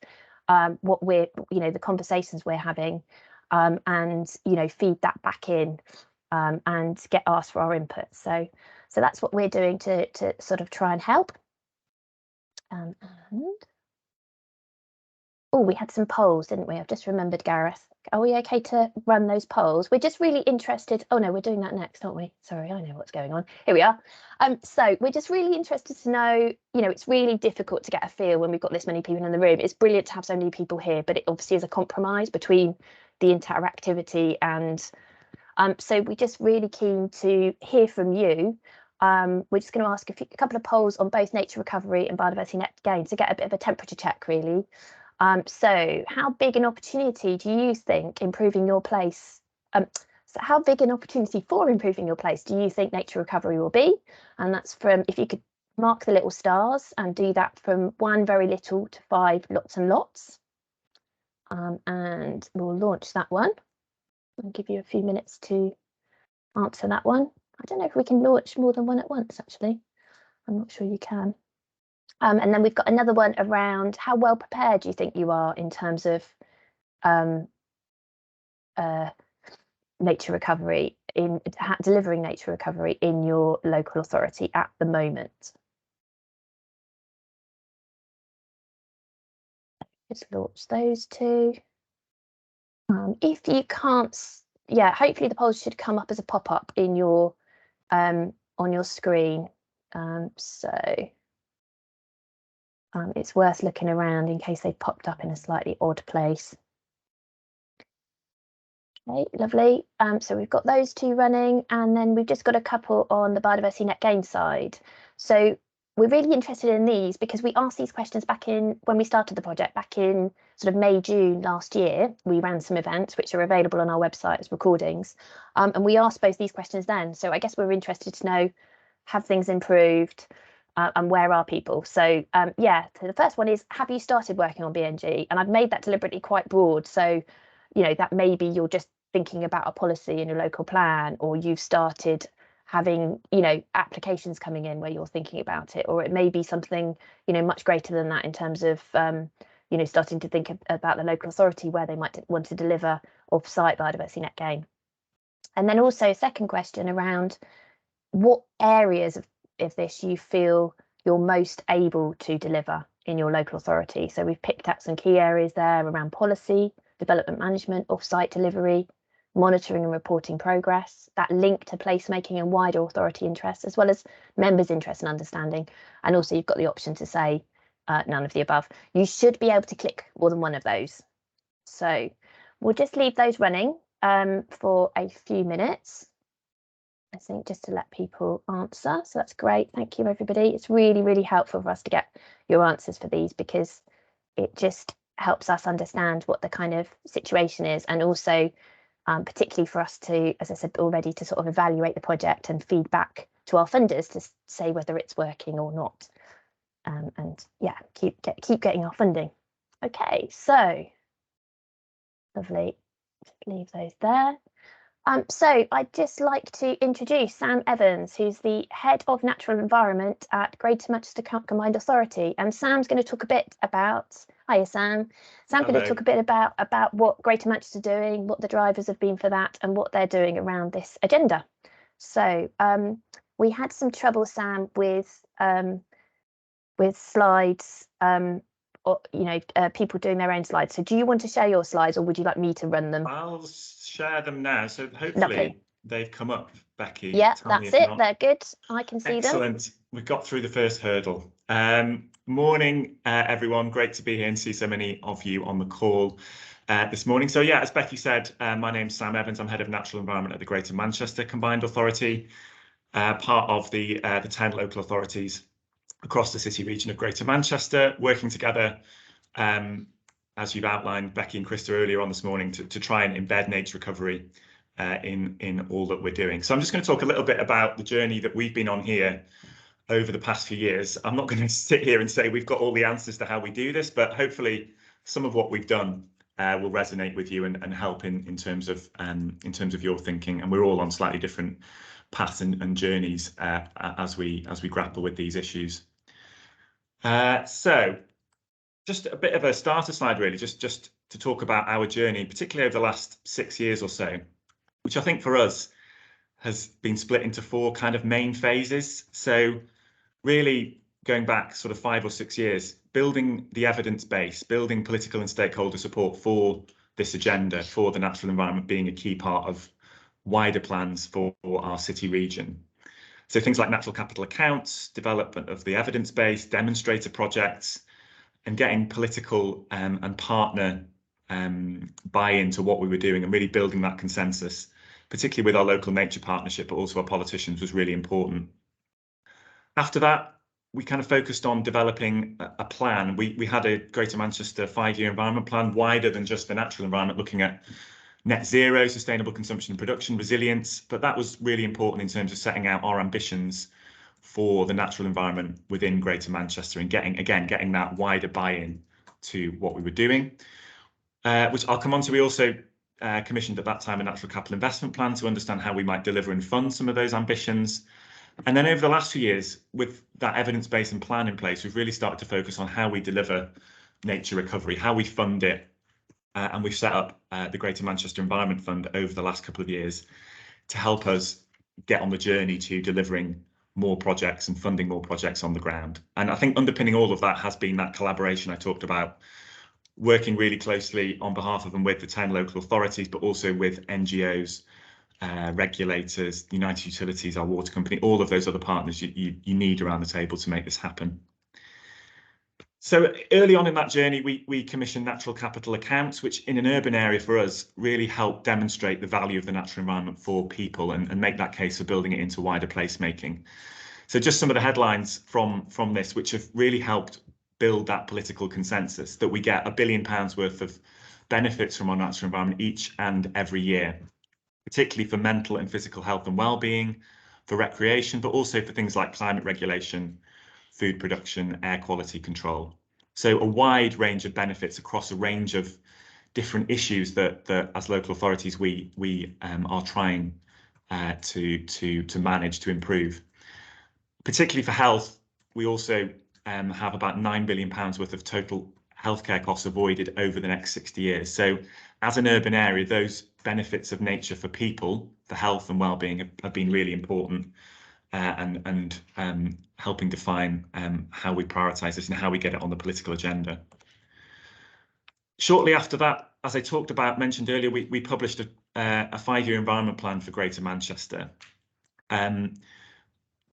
what we're, you know, the conversations we're having, and, you know, feed that back in and get asked for our input. So that's what we're doing to sort of try and help. Oh, we had some polls, didn't we? I've just remembered, Gareth. Are we okay to run those polls? We're just really interested. Oh no, we're doing that next, aren't we? Sorry, I know what's going on. Here we are. So we're just really interested to know, you know, it's really difficult to get a feel when we've got this many people in the room. It's brilliant to have so many people here, but it obviously is a compromise between the interactivity and so we're just really keen to hear from you. We're just going to ask a couple of polls on both nature recovery and biodiversity net gain to get a bit of a temperature check, really. So how big an opportunity do you think improving your place? So how big an opportunity for improving your place do you think nature recovery will be? And that's from, if you could mark the little stars and do that from 1 very little to 5 lots and lots. And we'll launch that one. I'll give you a few minutes to answer that one. I don't know if we can launch more than one at once, actually. I'm not sure you can. And then we've got another one around how well prepared do you think you are in terms of nature recovery, in delivering nature recovery in your local authority at the moment. Just launch those two. If you can't, yeah, hopefully the polls should come up as a pop-up in your on your screen. It's worth looking around in case they've popped up in a slightly odd place. Okay, lovely. So we've got those two running, and then we've just got a couple on the biodiversity net gain side. So we're really interested in these because we asked these questions back in when we started the project back in sort of May, June last year. We ran some events which are available on our website as recordings, and we asked both these questions then. So I guess we're interested to know, have things improved, and where are people? So yeah, so the first one is, have you started working on BNG? And I've made that deliberately quite broad. So, you know, that maybe you're just thinking about a policy in your local plan, or you've started having, you know, applications coming in where you're thinking about it, or it may be something, you know, much greater than that in terms of, you know, starting to think about the local authority where they might want to deliver off-site biodiversity net gain. And then also a second question around what areas of this you feel you're most able to deliver in your local authority. So we've picked out some key areas there around policy, development management, off-site delivery, monitoring and reporting progress, that link to placemaking and wider authority interests, as well as members' interest and understanding. And also you've got the option to say none of the above. You should be able to click more than one of those. So we'll just leave those running for a few minutes, I think, just to let people answer. So that's great. Thank you, everybody. It's really, really helpful for us to get your answers for these, because it just helps us understand what the kind of situation is, and also particularly for us to, as I said already, to sort of evaluate the project and feed back to our funders to say whether it's working or not. And yeah, keep getting our funding. Okay, so lovely. Just leave those there. So I'd just like to introduce Sam Evans, who's the Head of Natural Environment at Greater Manchester Combined Authority. And Sam's going to talk a bit about, hiya Sam. Sam's going to talk a bit about what Greater Manchester are doing, what the drivers have been for that, and what they're doing around this agenda. So we had some trouble, Sam, with slides, or, you know, people doing their own slides. So do you want to share your slides, or would you like me to run them? I'll share them now. So hopefully Lovely. They've come up, Becky. Yeah, Tell me that's if it. not. They're good. I can see them. Excellent. We've got through the first hurdle. Morning, everyone. Great to be here and see so many of you on the call this morning. So yeah, as Becky said, my name's Sam Evans. I'm Head of Natural Environment at the Greater Manchester Combined Authority, part of the 10 local authorities across the city region of Greater Manchester, working together, as you've outlined, Becky and Krista, earlier on this morning, to try and embed nature recovery in all that we're doing. So I'm just going to talk a little bit about the journey that we've been on here over the past few years. I'm not going to sit here and say we've got all the answers to how we do this, but hopefully some of what we've done will resonate with you and help in terms of your thinking. And we're all on slightly different paths and journeys as we grapple with these issues. So just a bit of a starter slide, really, just to talk about our journey, particularly over the last 6 years or so, which I think for us has been split into 4 kind of main phases. So really going back sort of 5 or 6 years, building the evidence base, building political and stakeholder support for this agenda, for the natural environment being a key part of wider plans for our city region. So things like natural capital accounts, development of the evidence base, demonstrator projects, and getting political and partner buy-in to what we were doing, and really building that consensus, particularly with our local nature partnership, but also our politicians, was really important. After that, we kind of focused on developing a plan. We had a Greater Manchester 5-year environment plan, wider than just the natural environment, looking at net zero, sustainable consumption and production, resilience, but that was really important in terms of setting out our ambitions for the natural environment within Greater Manchester and getting that wider buy-in to what we were doing, which I'll come on to. We also commissioned at that time a natural capital investment plan to understand how we might deliver and fund some of those ambitions. And then over the last few years, with that evidence base and plan in place, we've really started to focus on how we deliver nature recovery, how we fund it. And we've set up the Greater Manchester Environment Fund over the last couple of years to help us get on the journey to delivering more projects and funding more projects on the ground. And I think underpinning all of that has been that collaboration I talked about, working really closely on behalf of and with the 10 local authorities, but also with NGOs, regulators, United Utilities, our water company, all of those other partners you need around the table to make this happen. So early on in that journey, we commissioned natural capital accounts, which in an urban area for us really help demonstrate the value of the natural environment for people and make that case for building it into wider placemaking. So just some of the headlines from this, which have really helped build that political consensus that we get £1 billion worth of benefits from our natural environment each and every year, particularly for mental and physical health and well-being, for recreation, but also for things like climate regulation, food production, air quality control. So a wide range of benefits across a range of different issues that as local authorities we are trying to manage, to improve. Particularly for health, we also have about £9 billion worth of total healthcare costs avoided over the next 60 years. So as an urban area, those benefits of nature for people, for health and well-being have been really important. And helping define how we prioritise this and how we get it on the political agenda. Shortly after that, as I mentioned earlier, we published a 5-year environment plan for Greater Manchester.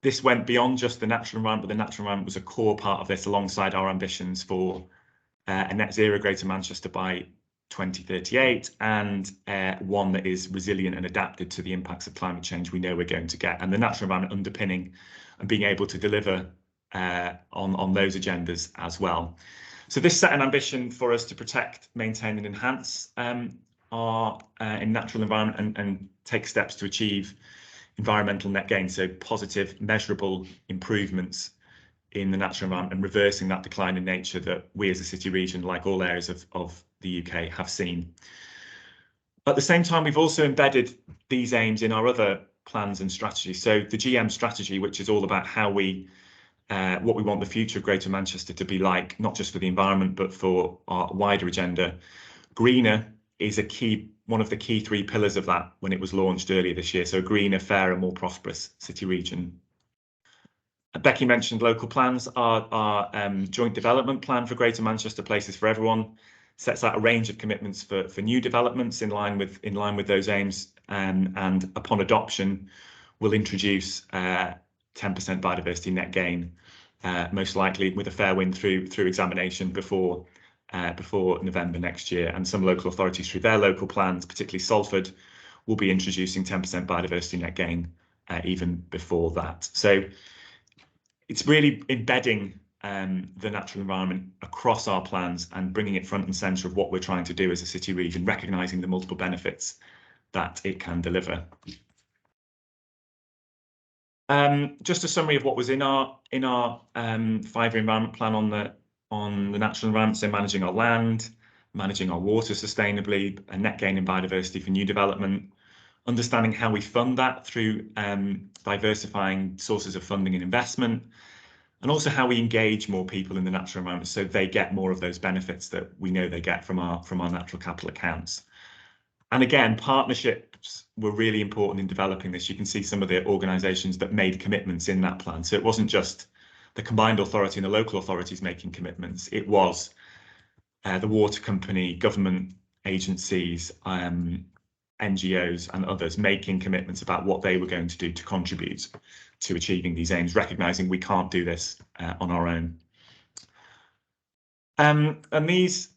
This went beyond just the natural environment, but the natural environment was a core part of this alongside our ambitions for a net zero Greater Manchester by 2038 and one that is resilient and adapted to the impacts of climate change we know we're going to get, and the natural environment underpinning and being able to deliver on those agendas as well. So this set an ambition for us to protect, maintain and enhance our natural environment and take steps to achieve environmental net gain, so positive measurable improvements in the natural environment and reversing that decline in nature that we as a city region, like all areas of the UK, have seen. At the same time, we've also embedded these aims in our other plans and strategies. So the GM strategy, which is all about how what we want the future of Greater Manchester to be like, not just for the environment, but for our wider agenda. Greener is one of the key 3 pillars of that when it was launched earlier this year. So greener, fairer, more prosperous city region. Becky mentioned local plans. Our joint development plan for Greater Manchester Places for Everyone sets out a range of commitments for new developments in line with those aims, and upon adoption will introduce 10% biodiversity net gain, most likely with a fair win through examination before November next year. And some local authorities through their local plans, particularly Salford, will be introducing 10% biodiversity net gain even before that. So it's really embedding the natural environment across our plans and bringing it front and centre of what we're trying to do as a city region, recognising the multiple benefits that it can deliver. Just a summary of what was in our 5-year environment plan on the natural environment. So managing our land, managing our water sustainably, a net gain in biodiversity for new development, understanding how we fund that through diversifying sources of funding and investment, and also how we engage more people in the natural environment so they get more of those benefits that we know they get from our natural capital accounts. And again, partnerships were really important in developing this. You can see some of the organisations that made commitments in that plan. So it wasn't just the combined authority and the local authorities making commitments. It was the water company, government agencies, NGOs and others making commitments about what they were going to do to contribute to achieving these aims, recognising we can't do this on our own. And these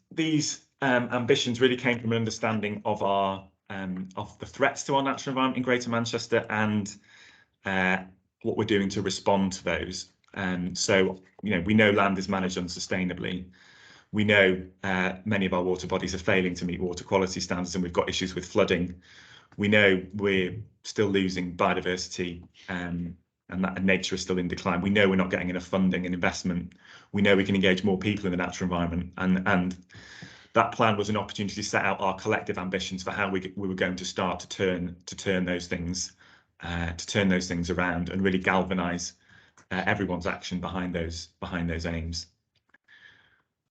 ambitions really came from an understanding of the threats to our natural environment in Greater Manchester and what we're doing to respond to those. So, we know land is managed unsustainably. We know many of our water bodies are failing to meet water quality standards, and we've got issues with flooding. We know we're still losing biodiversity and nature is still in decline. We know we're not getting enough funding and investment. We know we can engage more people in the natural environment, and that plan was an opportunity to set out our collective ambitions for how we were going to start to turn those things around and really galvanise everyone's action behind those aims.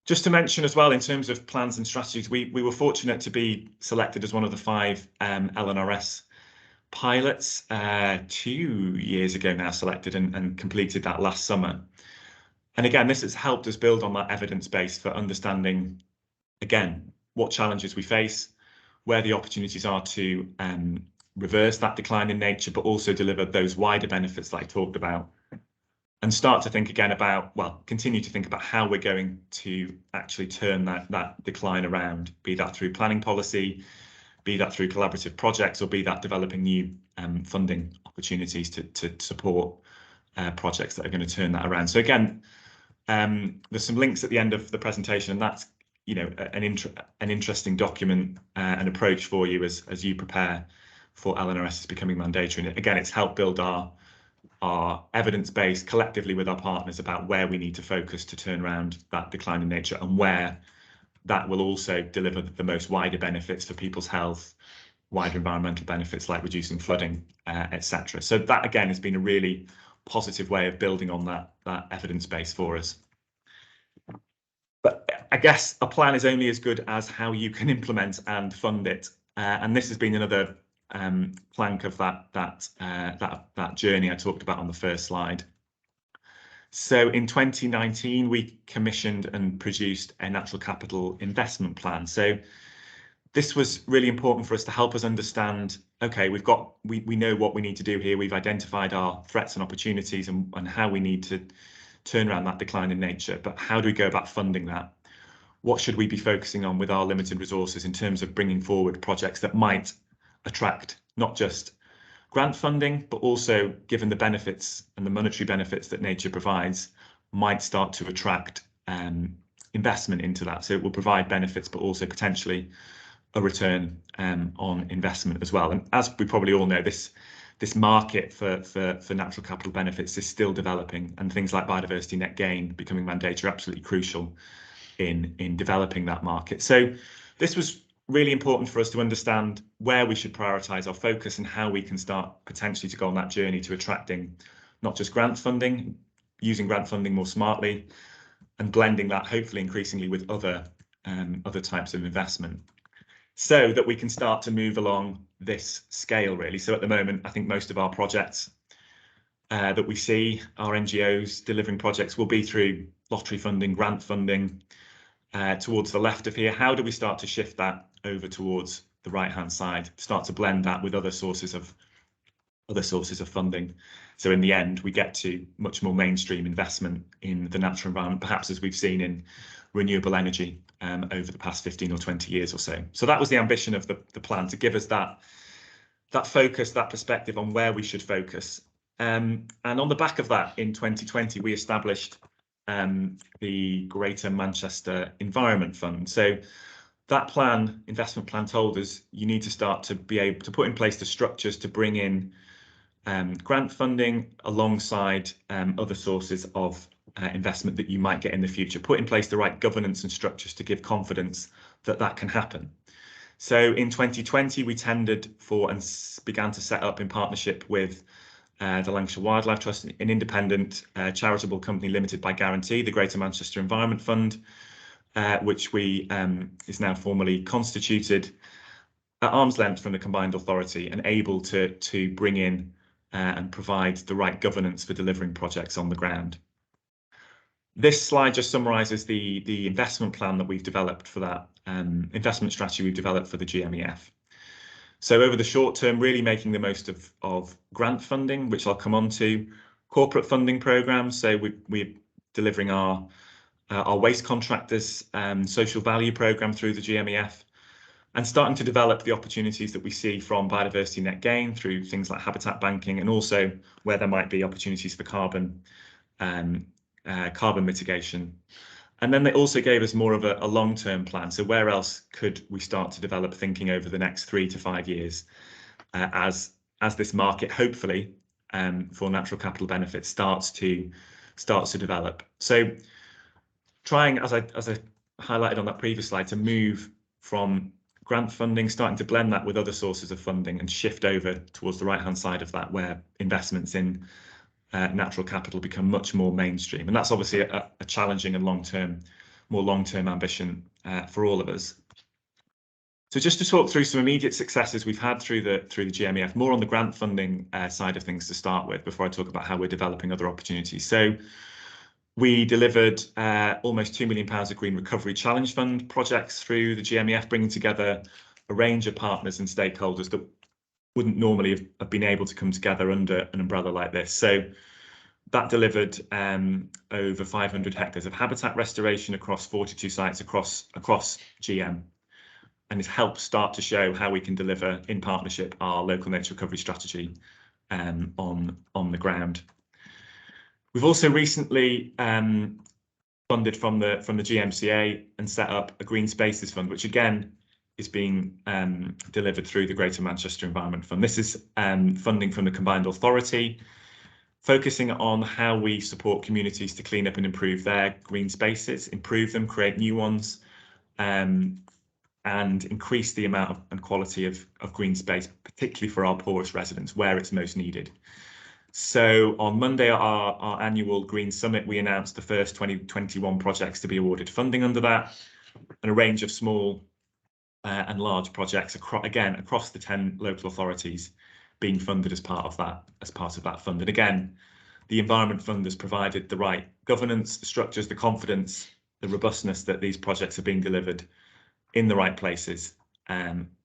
Just to mention as well, in terms of plans and strategies, we were fortunate to be selected as one of the 5 LNRS pilots 2 years ago now, selected and completed that last summer. And again, this has helped us build on that evidence base for understanding, again, what challenges we face, where the opportunities are to reverse that decline in nature, but also deliver those wider benefits that I talked about, and start to think again about, well, continue to think about how we're going to actually turn that decline around, be that through planning policy, be that through collaborative projects, or be that developing new funding opportunities to support projects that are going to turn that around. So again, there's some links at the end of the presentation, and that's, you know, an interesting document and approach for you as you prepare for LNRS becoming mandatory. And again, it's helped build our evidence base collectively with our partners about where we need to focus to turn around that decline in nature, and where that will also deliver the most wider benefits for people's health, wider environmental benefits like reducing flooding, etc. So that again has been a really positive way of building on that evidence base for us. But I guess a plan is only as good as how you can implement and fund it, and this has been another plank of that journey I talked about on the first slide. So in 2019, we commissioned and produced a natural capital investment plan. So this was really important for us to help us understand, okay, we know what we need to do here. We've identified our threats and opportunities and how we need to turn around that decline in nature. But how do we go about funding that? What should we be focusing on with our limited resources in terms of bringing forward projects that might attract not just grant funding, but also, given the benefits and the monetary benefits that nature provides, might start to attract investment into that. So it will provide benefits, but also potentially a return on investment as well. And as we probably all know, this market for natural capital benefits is still developing, and things like biodiversity net gain becoming mandatory are absolutely crucial in developing that market. So this was really important for us to understand where we should prioritise our focus and how we can start potentially to go on that journey to attracting not just grant funding, using grant funding more smartly, and blending that hopefully increasingly with other types of investment, so that we can start to move along this scale really. So at the moment, I think most of our projects that we see, our NGOs delivering projects, will be through lottery funding, grant funding. Towards the left of here, how do we start to shift that over towards the right-hand side, start to blend that with other sources of funding? So in the end, we get to much more mainstream investment in the natural environment, perhaps as we've seen in renewable energy over the past 15 or 20 years or so. So that was the ambition of the plan, to give us that focus, that perspective on where we should focus. And on the back of that, in 2020, we established the Greater Manchester Environment Fund. So that investment plan told us you need to start to be able to put in place the structures to bring in grant funding alongside other sources of investment that you might get in the future, put in place the right governance and structures to give confidence that that can happen. So in 2020, we tendered for and began to set up, in partnership with the Lancashire Wildlife Trust, an independent charitable company limited by guarantee, the Greater Manchester Environment Fund, which is now formally constituted at arm's length from the combined authority and able to bring in and provide the right governance for delivering projects on the ground. This slide just summarises the investment plan that we've developed for that investment strategy we've developed for the GMEF. So over the short term, really making the most of grant funding, which I'll come on to, corporate funding programmes. So we're delivering our waste contractors social value programme through the GMEF, and starting to develop the opportunities that we see from biodiversity net gain through things like habitat banking, and also where there might be opportunities for carbon mitigation. And then they also gave us more of a long-term plan. So where else could we start to develop thinking over the next 3 to 5 years as this market hopefully for natural capital benefits starts to develop. So trying, as I highlighted on that previous slide, to move from grant funding, starting to blend that with other sources of funding and shift over towards the right-hand side of that, where investments in natural capital become much more mainstream. And that's obviously a challenging and more long-term ambition for all of us. So just to talk through some immediate successes we've had through the GMEF, more on the grant funding side of things to start with, before I talk about how we're developing other opportunities. So we delivered almost £2 million of Green Recovery Challenge Fund projects through the GMEF, bringing together a range of partners and stakeholders that wouldn't normally have been able to come together under an umbrella like this. So that delivered over 500 hectares of habitat restoration across 42 sites across GM, and it's helped start to show how we can deliver in partnership our local nature recovery strategy on the ground. We've also recently funded from the GMCA and set up a Green Spaces Fund, which again is being delivered through the Greater Manchester Environment Fund. This is funding from the Combined Authority, focusing on how we support communities to clean up and improve their green spaces, improve them, create new ones, and increase the amount and quality of green space, particularly for our poorest residents, where it's most needed. So on Monday, our annual Green Summit, we announced the first 2021 projects to be awarded funding under that, and a range of small and large projects across the 10 local authorities being funded as part of that fund. And again, the Environment Fund has provided the right governance, the structures, the confidence, the robustness that these projects are being delivered in the right places,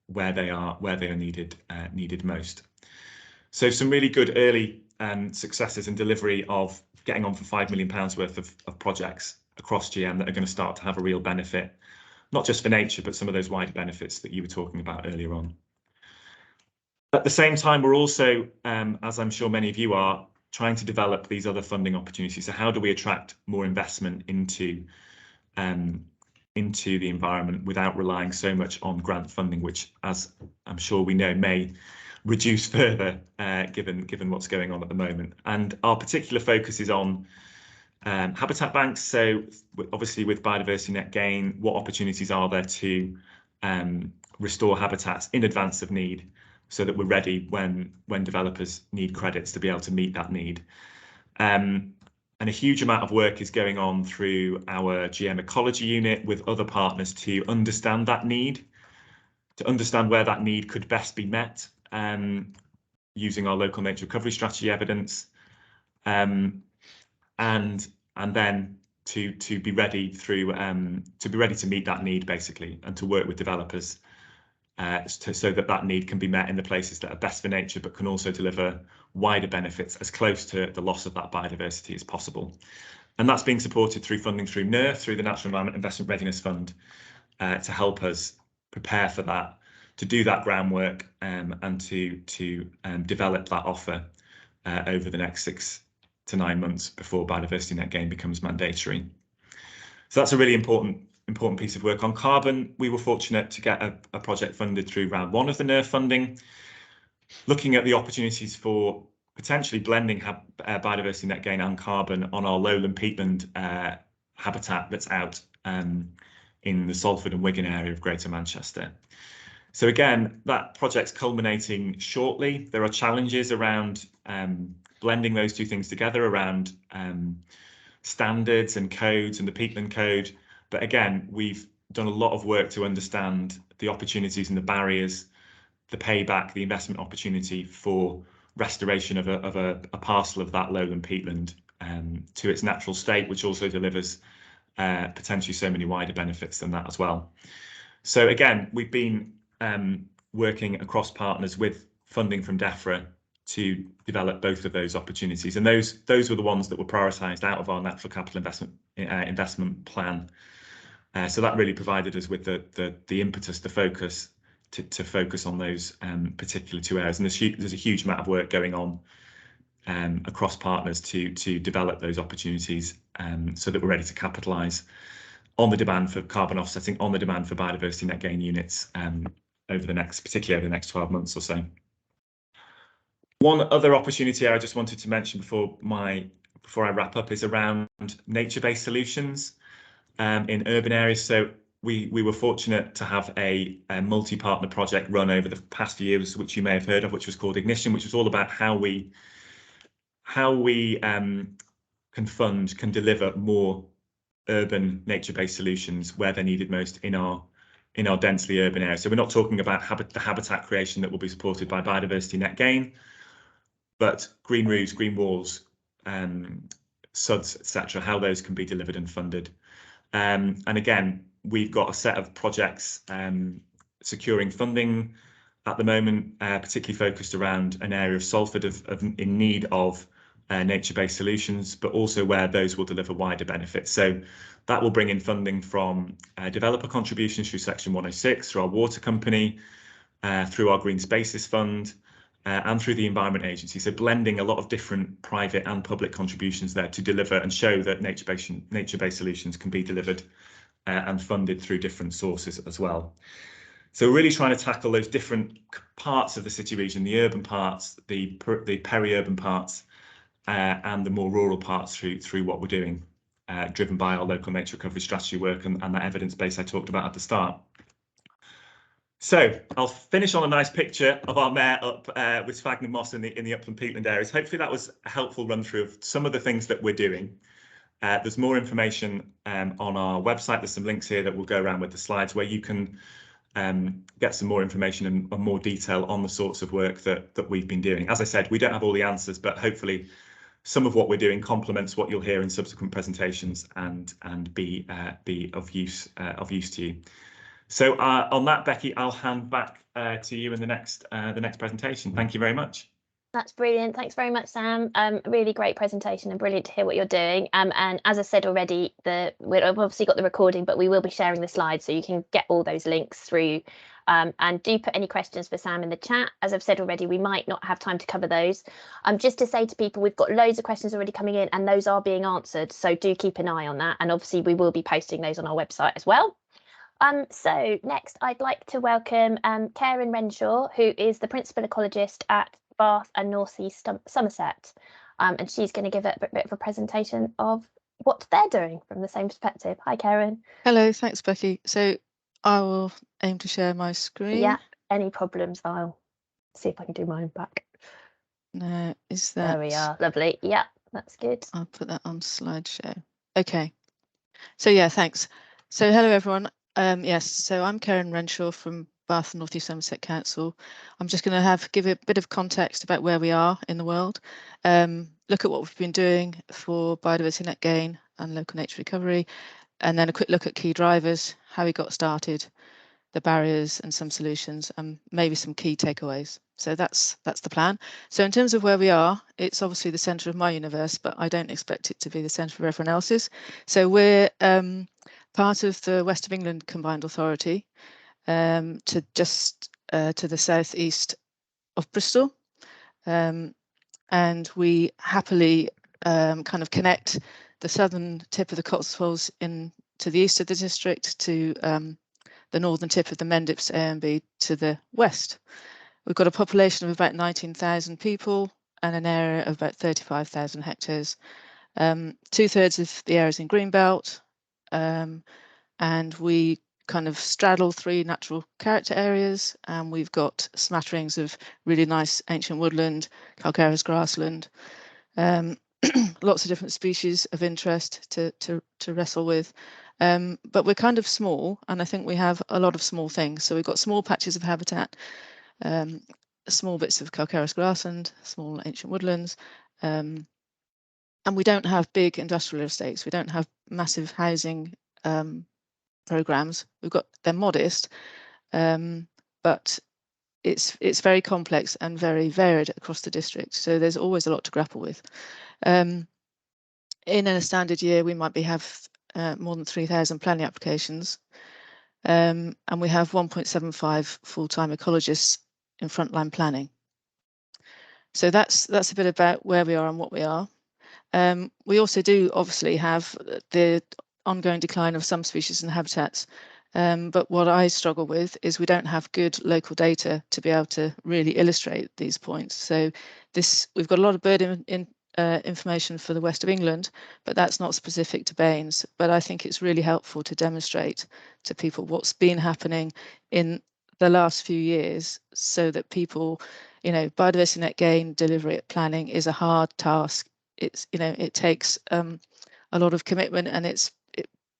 where they are needed most. So some really good early successes and delivery of getting on for £5 million worth of projects across GM that are going to start to have a real benefit, not just for nature, but some of those wider benefits that you were talking about earlier on. At the same time, we're also, as I'm sure many of you are, trying to develop these other funding opportunities. So how do we attract more investment into the environment without relying so much on grant funding, which, as I'm sure we know, may reduce further given what's going on at the moment. And our particular focus is on habitat banks. So obviously with biodiversity net gain, what opportunities are there to restore habitats in advance of need, so that we're ready when developers need credits to be able to meet that need. And a huge amount of work is going on through our GM Ecology unit with other partners to understand that need, to understand where that need could best be met, using our local nature recovery strategy evidence, and then to be ready to meet that need, basically, and to work with developers so that need can be met in the places that are best for nature, but can also deliver wider benefits as close to the loss of that biodiversity as possible. And that's being supported through funding through NERF, through the National Environment Investment Readiness Fund, to help us prepare for that, to do that groundwork, and to develop that offer over the next 6 to 9 months before biodiversity net gain becomes mandatory. So that's a really important piece of work. On carbon, we were fortunate to get a project funded through round 1 of the NERF funding, looking at the opportunities for potentially blending biodiversity net gain and carbon on our lowland peatland habitat that's out in the Salford and Wigan area of Greater Manchester. So again, that project's culminating shortly. There are challenges around blending those two things together, around standards and codes and the peatland code. But again, we've done a lot of work to understand the opportunities and the barriers, the payback, the investment opportunity for restoration of a parcel of that lowland peatland to its natural state, which also delivers potentially so many wider benefits than that as well. So again, we've been working across partners with funding from DEFRA to develop both of those opportunities, and those were the ones that were prioritised out of our natural capital investment plan. So that really provided us with the impetus, the focus to focus on those particular 2 areas. And there's a huge amount of work going on across partners to develop those opportunities, so that we're ready to capitalise on the demand for carbon offsetting, on the demand for biodiversity net gain units particularly over the next 12 months or so. One other opportunity I just wanted to mention before I wrap up is around nature-based solutions in urban areas. So we were fortunate to have a multi-partner project run over the past few years, which you may have heard of, which was called Ignition, which was all about how we can deliver more urban nature-based solutions where they're needed most in our densely urban areas. So we're not talking about the habitat creation that will be supported by biodiversity net gain, but green roofs, green walls, SUDs, etc., how those can be delivered and funded. And again, we've got a set of projects securing funding at the moment, particularly focused around an area of Salford in need of nature-based solutions, but also where those will deliver wider benefits. So that will bring in funding from developer contributions through Section 106, through our water company, through our Green Spaces Fund, and through the Environment Agency. So blending a lot of different private and public contributions there to deliver and show that nature-based solutions can be delivered and funded through different sources as well. So really trying to tackle those different parts of the city region, the urban parts, the peri-urban parts, and the more rural parts through what we're doing, driven by our local nature recovery strategy work and that evidence base I talked about at the start. So I'll finish on a nice picture of our mare up with sphagnum moss in the upland peatland areas. Hopefully that was a helpful run through of some of the things that we're doing. There's more information on our website. There's some links here that will go around with the slides where you can get some more information and more detail on the sorts of work that we've been doing. As I said, we don't have all the answers, but hopefully some of what we're doing complements what you'll hear in subsequent presentations and be of use to you. So on that, Becky, I'll hand back to you in the next presentation. Thank you very much. That's brilliant. Thanks very much, Sam. Really great presentation and brilliant to hear what you're doing. And as I said already, we've obviously got the recording, but we will be sharing the slides so you can get all those links through. And do put any questions for Sam in the chat. As I've said already, we might not have time to cover those. Just to say to people, we've got loads of questions already coming in and those are being answered. So do keep an eye on that. And obviously we will be posting those on our website as well. So next, I'd like to welcome Karen Renshaw, who is the Principal Ecologist at Bath and North East Somerset. And she's going to give a bit of a presentation of what they're doing from the same perspective. Hi, Karen. Hello, thanks, Becky. So I will aim to share my screen. Yeah, any problems, I'll see if I can do mine back. No, is that... There we are, lovely. Yeah, that's good. I'll put that on slideshow. Okay, so yeah, thanks. So hello, everyone. Yes, so I'm Karen Renshaw from Bath and North East Somerset Council. I'm just going to give a bit of context about where we are in the world, look at what we've been doing for biodiversity net gain and local nature recovery, and then a quick look at key drivers, how we got started, the barriers and some solutions, and maybe some key takeaways. So that's the plan. So in terms of where we are, it's obviously the centre of my universe, but I don't expect it to be the centre of everyone else's. So we're part of the West of England Combined Authority, to just to the southeast of Bristol, and we happily kind of connect the southern tip of the Cotswolds to the east of the district to the northern tip of the Mendips A and B to the west. We've got a population of about 19,000 people and an area of about 35,000 hectares. 2/3 of the area is in Greenbelt, and we kind of straddle 3 natural character areas, and we've got smatterings of really nice ancient woodland, calcareous grassland, lots of different species of interest to wrestle with. But we're kind of small, and I think we have a lot of small things. So we've got small patches of habitat, small bits of calcareous grassland, small ancient woodlands, and we don't have big industrial estates. We don't have massive housing programs. They're modest, but it's very complex and very varied across the district. So there's always a lot to grapple with. In a standard year, we might have more than 3,000 planning applications, and we have 1.75 full-time ecologists in frontline planning. So that's a bit about where we are and what we are. We also do obviously have the ongoing decline of some species and habitats, But what I struggle with is we don't have good local data to be able to really illustrate these points. So we've got a lot of bird information for the west of England, but that's not specific to Baines. But I think it's really helpful to demonstrate to people what's been happening in the last few years, so that people, biodiversity net gain delivery planning is a hard task. It's, it takes a lot of commitment, and it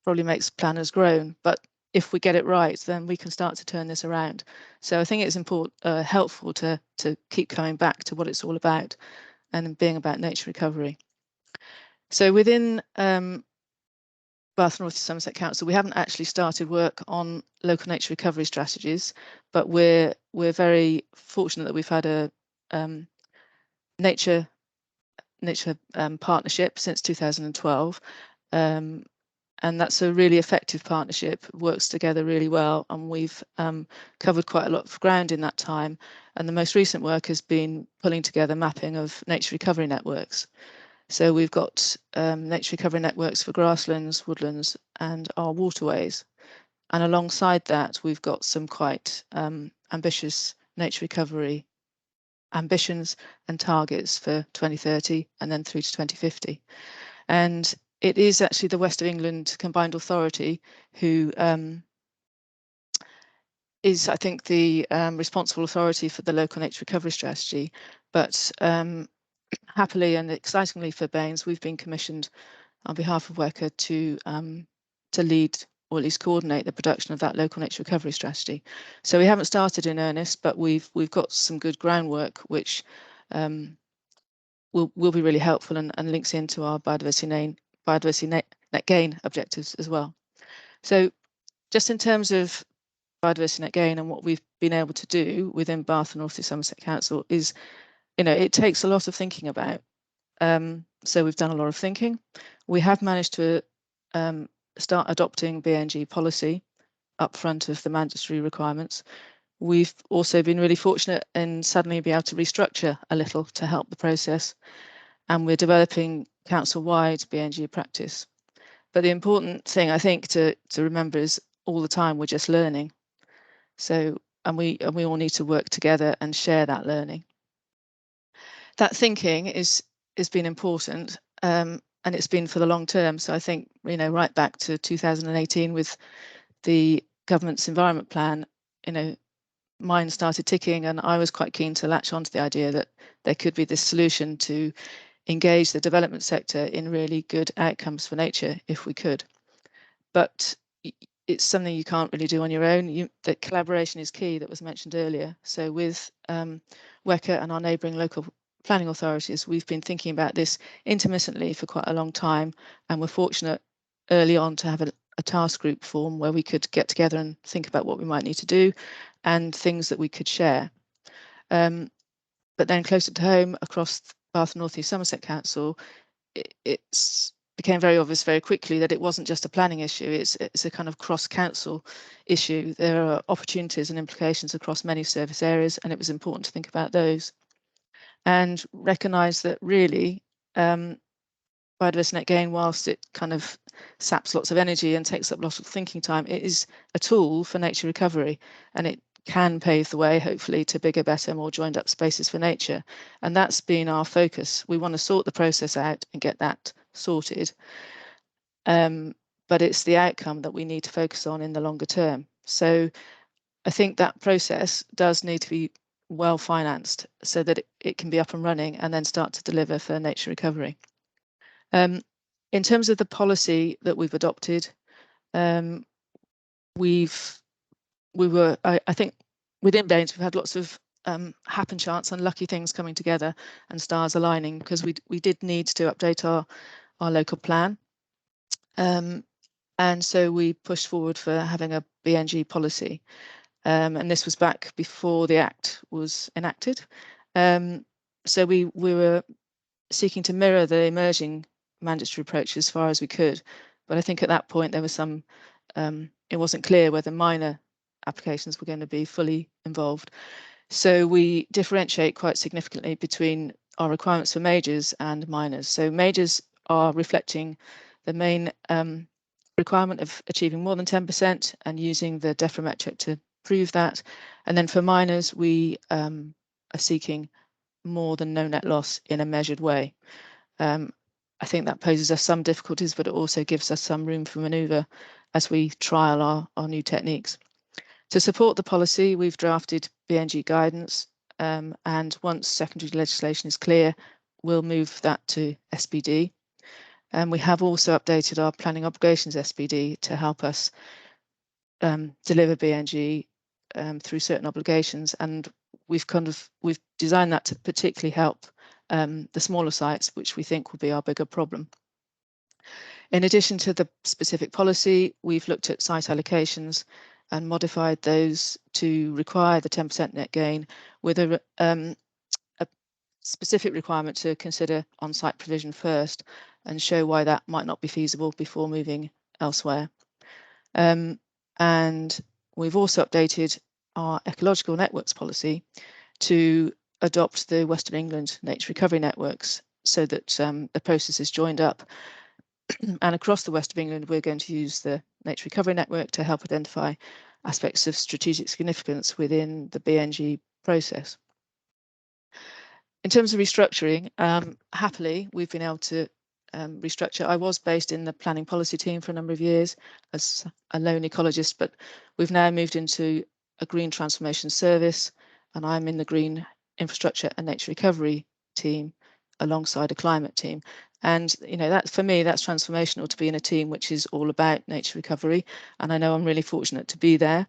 probably makes planners groan, but if we get it right, then we can start to turn this around. So I think it's helpful to keep coming back to what it's all about, and being about nature recovery. So within Bath North East Somerset Council, we haven't actually started work on local nature recovery strategies, but we're very fortunate that we've had a nature partnership since 2012. And that's a really effective partnership, works together really well, and we've covered quite a lot of ground in that time. And the most recent work has been pulling together mapping of nature recovery networks. So we've got nature recovery networks for grasslands, woodlands, and our waterways. And alongside that, we've got some quite ambitious nature recovery ambitions and targets for 2030 and then through to 2050. And it is actually the West of England Combined Authority who is, I think, the responsible authority for the local nature recovery strategy. But happily and excitingly for Baines, we've been commissioned on behalf of WECA to lead, or at least coordinate, the production of that local nature recovery strategy. So we haven't started in earnest, but we've got some good groundwork, which will be really helpful and links into our biodiversity net gain objectives as well. So just in terms of biodiversity net gain and what we've been able to do within Bath and North East Somerset Council is, it takes a lot of thinking about. So we've done a lot of thinking. We have managed to start adopting BNG policy up front of the mandatory requirements. We've also been really fortunate in suddenly be able to restructure a little to help the process. And we're developing council-wide BNG practice. But the important thing, I think, to remember is all the time we're just learning. So, and we all need to work together and share that learning. That thinking has been important, and it's been for the long term. So I think, right back to 2018 with the government's environment plan, mine started ticking, and I was quite keen to latch onto the idea that there could be this solution to engage the development sector in really good outcomes for nature if we could. But it's something you can't really do on your own. The collaboration is key, that was mentioned earlier. So with WECA and our neighbouring local planning authorities, we've been thinking about this intermittently for quite a long time, and we're fortunate early on to have a task group form where we could get together and think about what we might need to do and things that we could share. But then closer to home, across Bath North East Somerset Council, it became very obvious very quickly that it wasn't just a planning issue, it's a kind of cross-council issue. There are opportunities and implications across many service areas, and it was important to think about those. And recognise that really biodiversity net gain, whilst it kind of saps lots of energy and takes up lots of thinking time, it is a tool for nature recovery, and it can pave the way, hopefully, to bigger, better, more joined up spaces for nature. And that's been our focus. We want to sort the process out and get that sorted. But it's the outcome that we need to focus on in the longer term. So I think that process does need to be well financed so that it can be up and running and then start to deliver for nature recovery. In terms of the policy that we've adopted, I think within Baines we've had lots of happen chance and lucky things coming together and stars aligning, because we did need to update our local plan, and so we pushed forward for having a BNG policy, and this was back before the Act was enacted. So we were seeking to mirror the emerging mandatory approach as far as we could, but I think at that point there was some it wasn't clear whether minor applications were going to be fully involved. So we differentiate quite significantly between our requirements for majors and minors. So majors are reflecting the main requirement of achieving more than 10% and using the DEFRA metric to prove that. And then for miners, we are seeking more than no net loss in a measured way. I think that poses us some difficulties, but it also gives us some room for manoeuvre as we trial our new techniques. To support the policy, we've drafted BNG guidance, and once secondary legislation is clear, we'll move that to SPD. And we have also updated our planning obligations SPD to help us deliver BNG through certain obligations, and we've designed that to particularly help the smaller sites, which we think will be our bigger problem. In addition to the specific policy, we've looked at site allocations and modified those to require the 10% net gain with a specific requirement to consider on-site provision first and show why that might not be feasible before moving elsewhere. And we've also updated our ecological networks policy to adopt the Western England nature recovery networks so that the process is joined up. And across the west of England, we're going to use the nature recovery network to help identify aspects of strategic significance within the BNG process. In terms of restructuring, happily, we've been able to restructure. I was based in the planning policy team for a number of years as a lone ecologist, but we've now moved into a green transformation service, and I'm in the green infrastructure and nature recovery team alongside a climate team. And that for me, that's transformational to be in a team which is all about nature recovery, and I know I'm really fortunate to be there.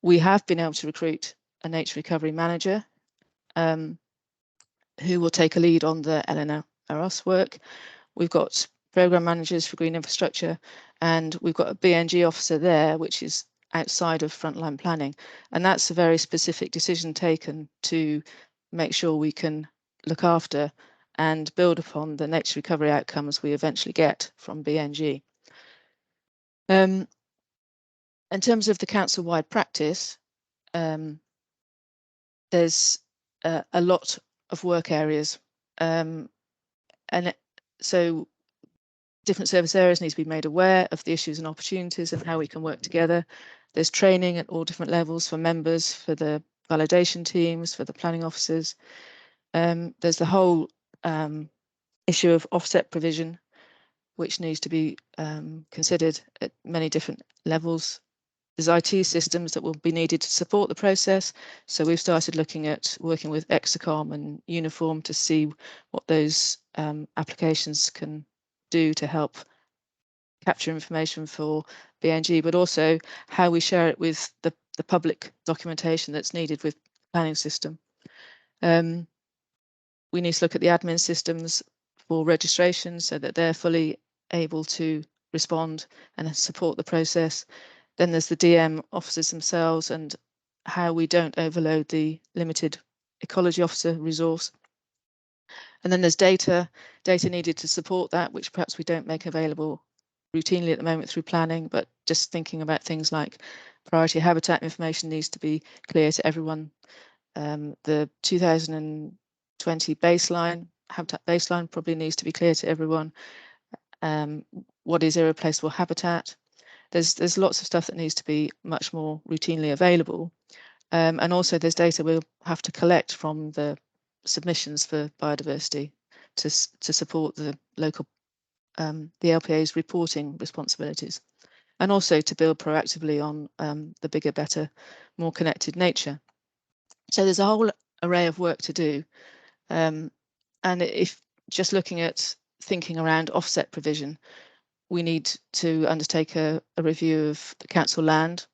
We have been able to recruit a nature recovery manager who will take a lead on the LNRS work. We've got program managers for green infrastructure, and we've got a BNG officer there, which is outside of frontline planning. And that's a very specific decision taken to make sure we can look after and build upon the nature recovery outcomes we eventually get from BNG. In terms of the council-wide practice, there's a lot of work areas, so different service areas need to be made aware of the issues and opportunities and how we can work together. There's training at all different levels for members, for the validation teams, for the planning officers. There's the whole issue of offset provision, which needs to be considered at many different levels. There's IT systems that will be needed to support the process. So we've started looking at working with Exacom and Uniform to see what those applications can do to help capture information for BNG, but also how we share it with the public documentation that's needed with the planning system. We need to look at the admin systems for registration so that they're fully able to respond and support the process. Then there's the DM officers themselves and how we don't overload the limited ecology officer resource. And then there's data needed to support that, which perhaps we don't make available routinely at the moment through planning, but just thinking about things like priority habitat information needs to be clear to everyone. The 2020 habitat baseline probably needs to be clear to everyone. What is irreplaceable habitat? There's lots of stuff that needs to be much more routinely available. And also there's data we'll have to collect from the submissions for biodiversity to support the local, the LPA's reporting responsibilities, and also to build proactively on the bigger, better, more connected nature. So there's a whole array of work to do. And if just looking at thinking around offset provision, we need to undertake a review of the council land.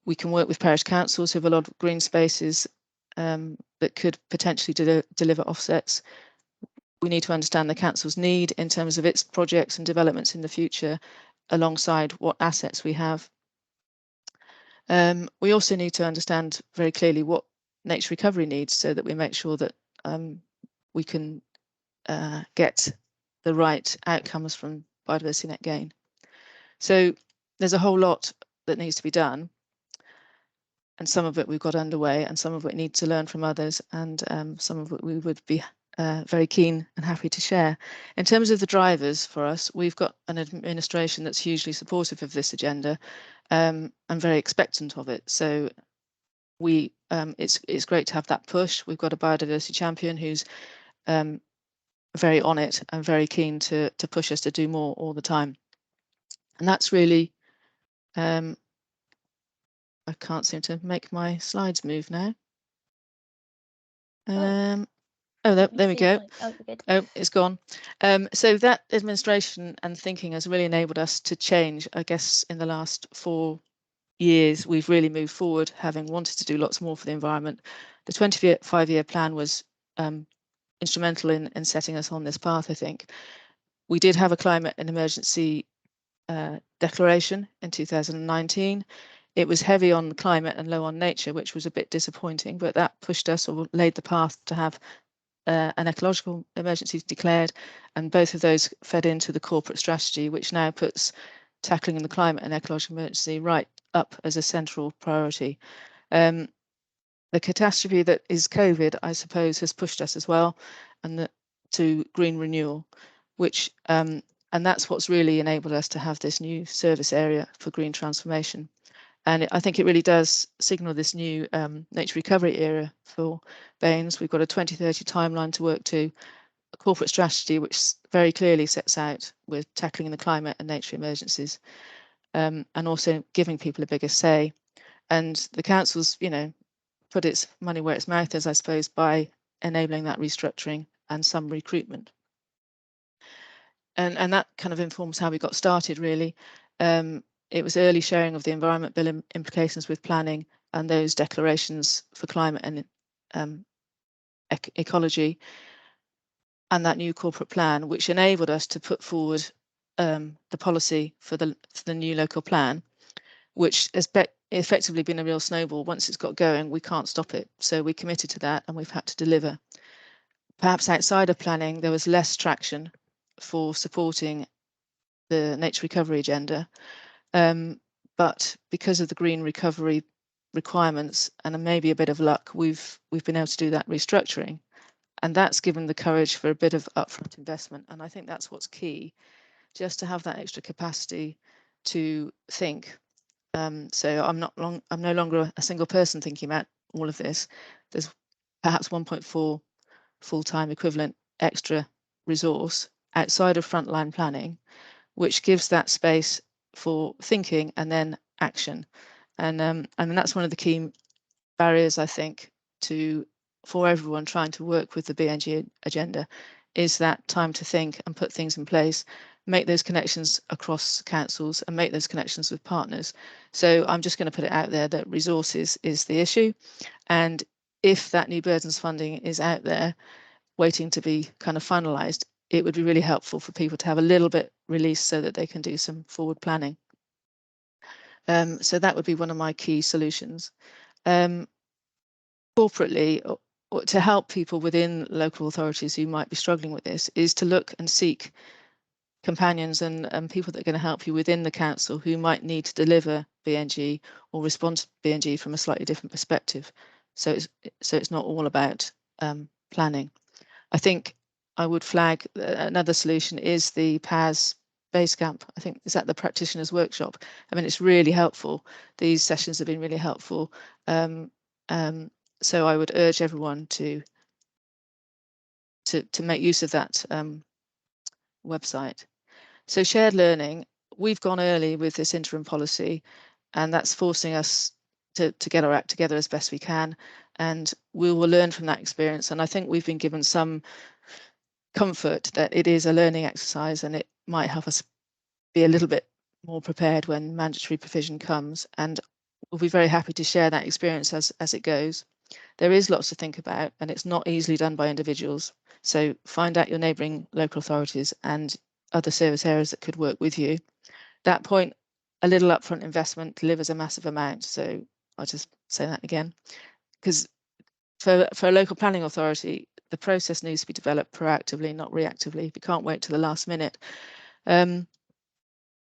We can work with parish councils who have a lot of green spaces that could potentially deliver offsets. We need to understand the council's need in terms of its projects and developments in the future, alongside what assets we have. We also need to understand very clearly what nature recovery needs so that we make sure that we can get the right outcomes from biodiversity net gain. So there's a whole lot that needs to be done, and some of it we've got underway and some of it needs to learn from others, and some of it we would be very keen and happy to share. In terms of the drivers for us, we've got an administration that's hugely supportive of this agenda and very expectant of it. So it's great to have that push. We've got a biodiversity champion who's very on it and very keen to push us to do more all the time. And that's really, I can't seem to make my slides move now. There we go. Oh, it's gone. So that administration and thinking has really enabled us to change. I guess in the last 4 years, we've really moved forward, having wanted to do lots more for the environment. The 25-year plan was instrumental in setting us on this path, I think. We did have a climate and emergency declaration in 2019. It was heavy on climate and low on nature, which was a bit disappointing, but that pushed us or laid the path to have an ecological emergency declared, and both of those fed into the corporate strategy, which now puts tackling the climate and ecological emergency right up as a central priority. The catastrophe that is COVID, I suppose, has pushed us as well, and to green renewal, which and that's what's really enabled us to have this new service area for green transformation. And I think it really does signal this new nature recovery era for Baines. We've got a 2030 timeline to work to, a corporate strategy which very clearly sets out with tackling the climate and nature emergencies, and also giving people a bigger say. And the council's, put its money where its mouth is, I suppose, by enabling that restructuring and some recruitment. And that kind of informs how we got started, really. It was early sharing of the Environment Bill implications with planning and those declarations for climate and ecology, and that new corporate plan, which enabled us to put forward the policy for the new local plan, which has effectively been a real snowball. Once it's got going, we can't stop it. So we committed to that and we've had to deliver. Perhaps outside of planning, there was less traction for supporting the nature recovery agenda. But because of the green recovery requirements and maybe a bit of luck, we've been able to do that restructuring, and that's given the courage for a bit of upfront investment. And I think that's what's key, just to have that extra capacity to think. So I'm no longer a single person thinking about all of this. There's perhaps 1.4 full-time equivalent extra resource outside of frontline planning, which gives that space for thinking and then action. And that's one of the key barriers, I think, for everyone trying to work with the BNG agenda, is that time to think and put things in place, make those connections across councils and make those connections with partners. So I'm just going to put it out there that resources is the issue. And if that new burdens funding is out there waiting to be kind of finalised, it would be really helpful for people to have a little bit released so that they can do some forward planning. So that would be one of my key solutions. Corporately, or to help people within local authorities who might be struggling with this, is to look and seek companions and people that are going to help you within the council who might need to deliver BNG or respond to BNG from a slightly different perspective. So it's not all about planning. I think I would flag another solution is the PAS base camp. I think is that the practitioners workshop. I mean, it's really helpful. These sessions have been really helpful. So I would urge everyone to make use of that website. So shared learning, we've gone early with this interim policy, and that's forcing us to get our act together as best we can, and we will learn from that experience. And I think we've been given some comfort that it is a learning exercise and it might help us be a little bit more prepared when mandatory provision comes, and we'll be very happy to share that experience as it goes. There is lots to think about, and it's not easily done by individuals. So find out your neighbouring local authorities and other service areas that could work with you. That point, a little upfront investment delivers a massive amount. So I'll just say that again, because for a local planning authority, the process needs to be developed proactively, not reactively. We can't wait to the last minute.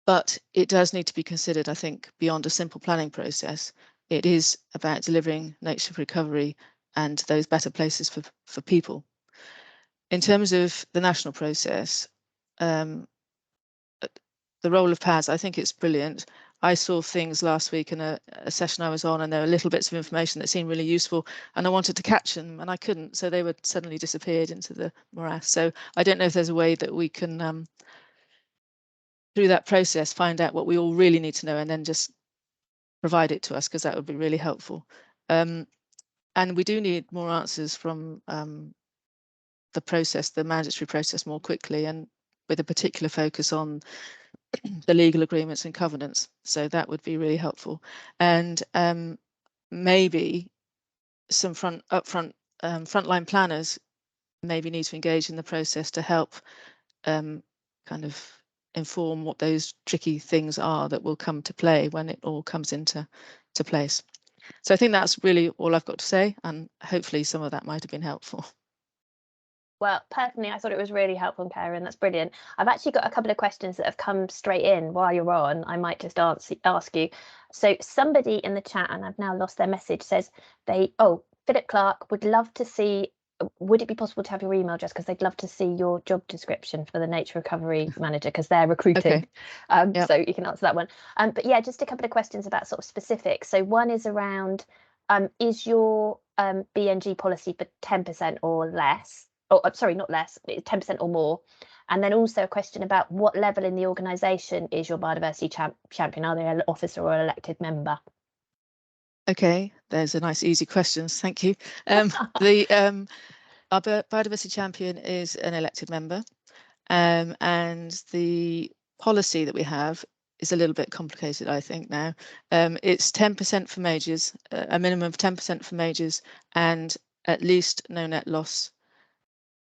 But it does need to be considered, I think, beyond a simple planning process. It is about delivering nature recovery and those better places for people. in terms of the national process, the role of PAS, I think it's brilliant. I saw things last week in a session I was on, and there were little bits of information that seemed really useful, and I wanted to catch them and I couldn't, so they were suddenly disappeared into the morass. So I don't know if there's a way that we can, through that process, find out what we all really need to know and then just provide it to us, because that would be really helpful. And we do need more answers from the process, the mandatory process, more quickly, and with a particular focus on the legal agreements and covenants. So that would be really helpful. And maybe some frontline planners maybe need to engage in the process to help kind of inform what those tricky things are that will come to play when it all comes into place. So I think that's really all I've got to say, and hopefully some of that might have been helpful. Well, personally, I thought it was really helpful, Karen. That's brilliant. I've actually got a couple of questions that have come straight in while you're on. I might just ask you. So somebody in the chat, and I've now lost their message, says Philip Clark would love to see, would it be possible to have your email address, because they'd love to see your job description for the nature recovery manager, because they're recruiting. Okay. Yep. So you can answer that one. But yeah, just a couple of questions about sort of specifics. So one is around, is your BNG policy for 10% or less? Oh, sorry, not less, 10% or more. And then also a question about what level in the organisation is your biodiversity champion? Are they an officer or an elected member? Okay, there's a nice easy questions. Thank you. Our biodiversity champion is an elected member, and the policy that we have is a little bit complicated, I think, now. It's 10% for majors, a minimum of 10% for majors, and at least no net loss,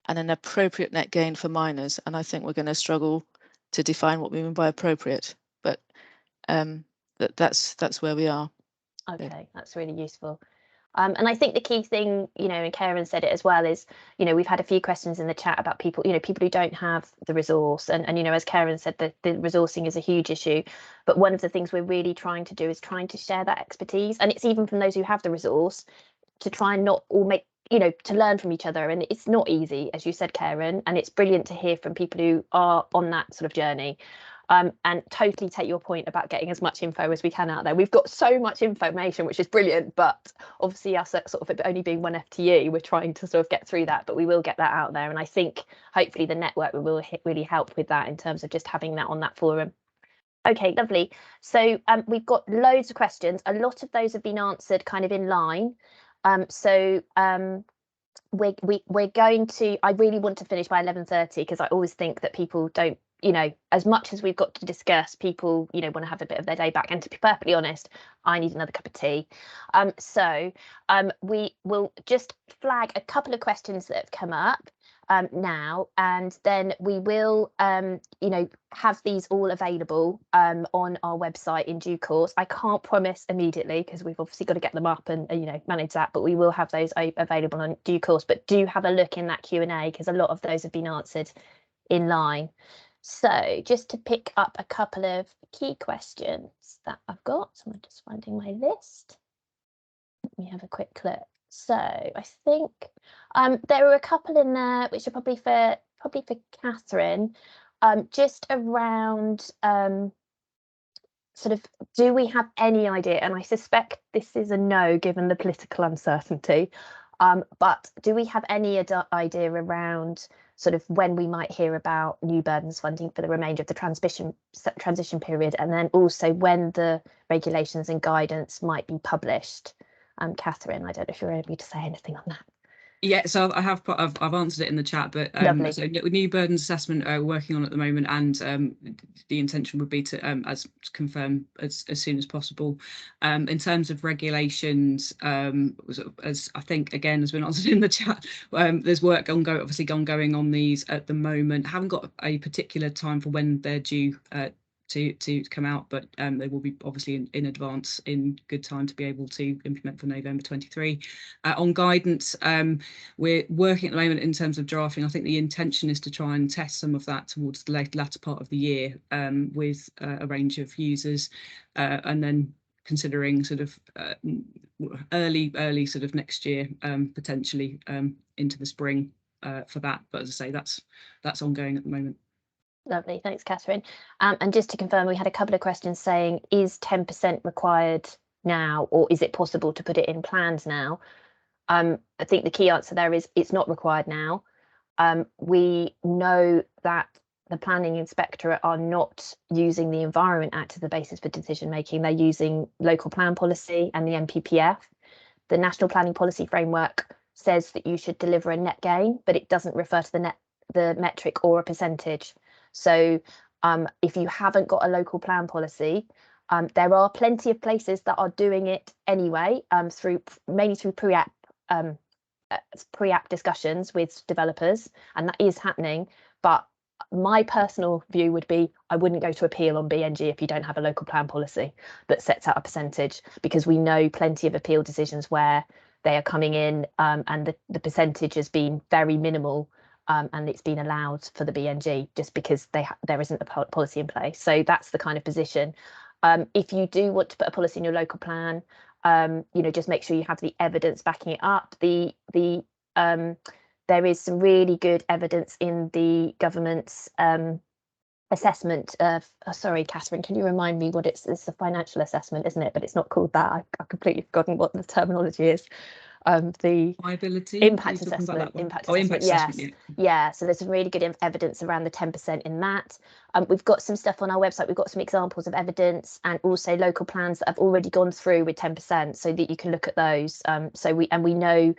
and an appropriate net gain for minors. And I think we're going to struggle to define what we mean by appropriate, but that's where we are. Okay, that's really useful. And I think the key thing, and Karen said it as well, is, we've had a few questions in the chat about people, people who don't have the resource. And as Karen said, the resourcing is a huge issue. But one of the things we're really trying to do is trying to share that expertise. And it's even from those who have the resource to try and not all make, to learn from each other. And it's not easy, as you said, Karen, and it's brilliant to hear from people who are on that sort of journey. And totally take your point about getting as much info as we can out there. We've got so much information, which is brilliant, but obviously us sort of only being one FTE, we're trying to sort of get through that, but we will get that out there. And I think hopefully the network will really help with that in terms of just having that on that forum. Okay, lovely. So we've got loads of questions. A lot of those have been answered kind of in line. We're going to, I really want to finish by 11:30, because I always think that people don't, as much as we've got to discuss, people, want to have a bit of their day back. And to be perfectly honest, I need another cup of tea. We will just flag a couple of questions that have come up now, and then we will, have these all available on our website in due course. I can't promise immediately, because we've obviously got to get them up and manage that, but we will have those available in due course. But do have a look in that Q&A, because a lot of those have been answered in line. So just to pick up a couple of key questions that I've got, so I'm just finding my list. Let me have a quick look. So I think there were a couple in there which are probably for Catherine, just around sort of, do we have any idea? And I suspect this is a no, given the political uncertainty. But do we have any idea around sort of when we might hear about new burdens funding for the remainder of the transition period, and then also when the regulations and guidance might be published? Catherine, I don't know if you're able to say anything on that. Yeah, so I've answered it in the chat, but so new burdens assessment we're working on at the moment, and the intention would be to as confirm as soon as possible. In terms of regulations, as I think again has been answered in the chat, there's work ongoing on these at the moment. Haven't got a particular time for when they're due to come out, but they will be obviously in advance, in good time to be able to implement for November 23. On guidance, we're working at the moment in terms of drafting. I think the intention is to try and test some of that towards the latter part of the year with a range of users, and then considering sort of early sort of next year, potentially into the spring, for that. But as I say, that's ongoing at the moment. Lovely, thanks, Catherine. And just to confirm, we had a couple of questions saying, is 10% required now, or is it possible to put it in plans now? I think the key answer there is it's not required now. We know that the planning inspectorate are not using the Environment Act as the basis for decision making. They're using local plan policy and the NPPF. The National Planning Policy Framework says that you should deliver a net gain, but it doesn't refer to the metric or a percentage. So if you haven't got a local plan policy, there are plenty of places that are doing it anyway, mainly through pre-app discussions with developers, and that is happening. But my personal view would be I wouldn't go to appeal on BNG if you don't have a local plan policy that sets out a percentage, because we know plenty of appeal decisions where they are coming in and the percentage has been very minimal. And it's been allowed for the BNG just because there isn't a policy in place. So that's the kind of position. If you do want to put a policy in your local plan, just make sure you have the evidence backing it up. There is some really good evidence in the government's assessment of, sorry, Catherine, can you remind me what it's a financial assessment, isn't it? But it's not called that. I've completely forgotten what the terminology is. The viability impact assessment, assessment, yeah. So there's some really good evidence around the 10% in that. We've got some stuff on our website. We've got some examples of evidence and also local plans that have already gone through with 10%, so that you can look at those. We know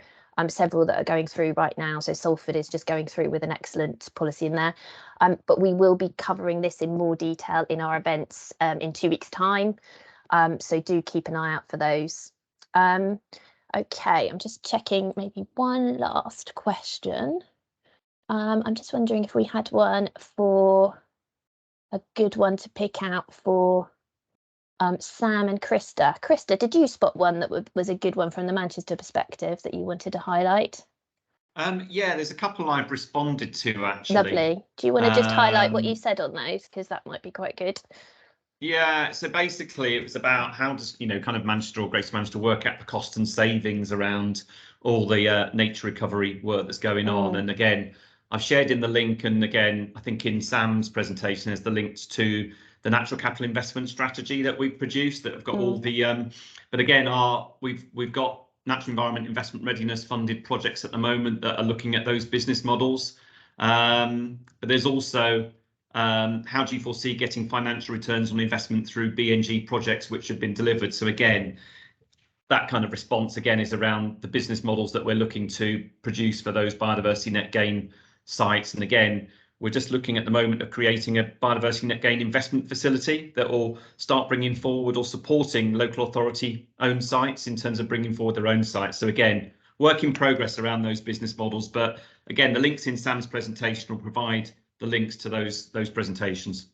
several that are going through right now. So Salford is just going through with an excellent policy in there. But we will be covering this in more detail in our events in 2 weeks' time. So do keep an eye out for those. Okay, I'm just checking maybe one last question. I'm just wondering if we had one for a good one to pick out for Sam and Krista. Krista, did you spot one that was a good one from the Manchester perspective that you wanted to highlight? Yeah, there's a couple I've responded to actually. Lovely. Do you want to just highlight what you said on those, because that might be quite good? Yeah, so basically it was about how does, kind of Manchester or Greater Manchester work out the cost and savings around all the nature recovery work that's going on. And again, I've shared in the link, and again, I think in Sam's presentation there's the links to the natural capital investment strategy that we've produced that have got all the, but again, we've got natural environment investment readiness funded projects at the moment that are looking at those business models. But there's also how do you foresee getting financial returns on investment through BNG projects which have been delivered? So again, that kind of response again is around the business models that we're looking to produce for those biodiversity net gain sites. And again, we're just looking at the moment of creating a biodiversity net gain investment facility that will start bringing forward or supporting local authority owned sites in terms of bringing forward their own sites. So again, work in progress around those business models. But again, the links in Sam's presentation will provide the links to those presentations.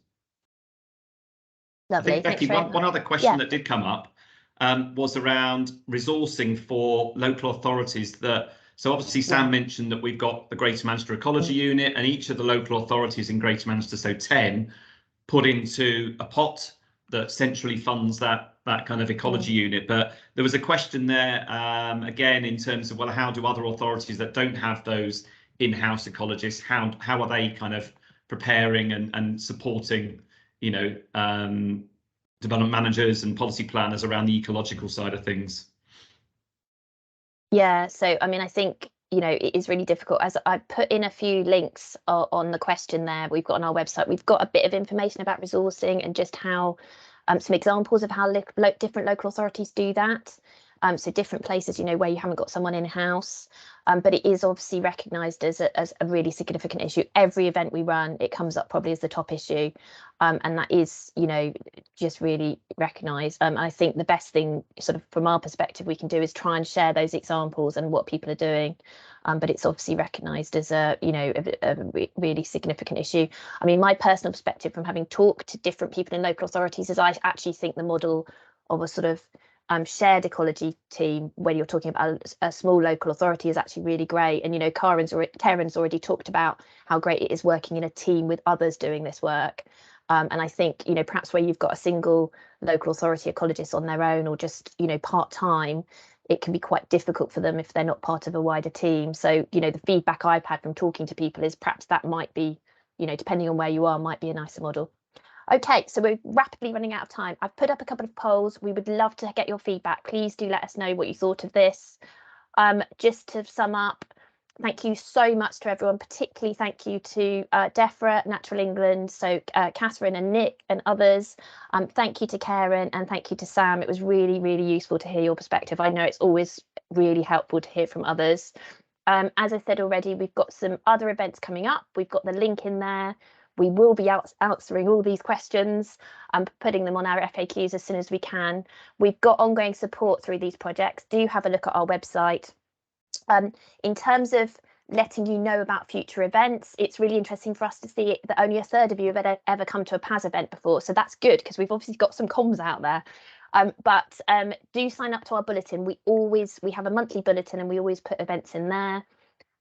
Lovely. I think, Becky, one other question that did come up was around resourcing for local authorities. So obviously Sam mentioned that we've got the Greater Manchester Ecology Unit, and each of the local authorities in Greater Manchester, so 10, put into a pot that centrally funds that kind of ecology unit. But there was a question there again in terms of, well, how do other authorities that don't have those in-house ecologists, how are they kind of preparing and supporting, development managers and policy planners around the ecological side of things? Yeah, so I mean, I think, it is really difficult. As I put in a few links on the question there, we've got on our website, we've got a bit of information about resourcing and just how some examples of how different local authorities do that. So different places, where you haven't got someone in-house, but it is obviously recognised as a really significant issue. Every event we run, it comes up probably as the top issue, and that is, just really recognised. I think the best thing, sort of from our perspective, we can do is try and share those examples and what people are doing. But it's obviously recognised as a really significant issue. I mean, my personal perspective from having talked to different people in local authorities is I actually think the model of a sort of shared ecology team, when you're talking about a small local authority, is actually really great. And Karen's already talked about how great it is working in a team with others doing this work. And I think, you know, perhaps where you've got a single local authority ecologist on their own, or just, you know, part-time, it can be quite difficult for them if they're not part of a wider team. So, you know, the feedback I've had from talking to people is perhaps that might be, you know, depending on where you are, might be a nicer model. Okay, so we're rapidly running out of time. I've put up a couple of polls. We would love to get your feedback. Please do let us know what you thought of this. Just to sum up, thank you so much to everyone, particularly thank you to DEFRA, Natural England, so Catherine and Nick and others. Thank you to Karen and thank you to Sam. It was really, really useful to hear your perspective. I know it's always really helpful to hear from others. As I said already, we've got some other events coming up. We've got the link in there. We will be answering all these questions and putting them on our FAQs as soon as we can. We've got ongoing support through these projects. Do have a look at our website. In terms of letting you know about future events, it's really interesting for us to see that only a third of you have ever come to a PAS event before. So that's good, because we've obviously got some comms out there. But do sign up to our bulletin. We have a monthly bulletin and we always put events in there.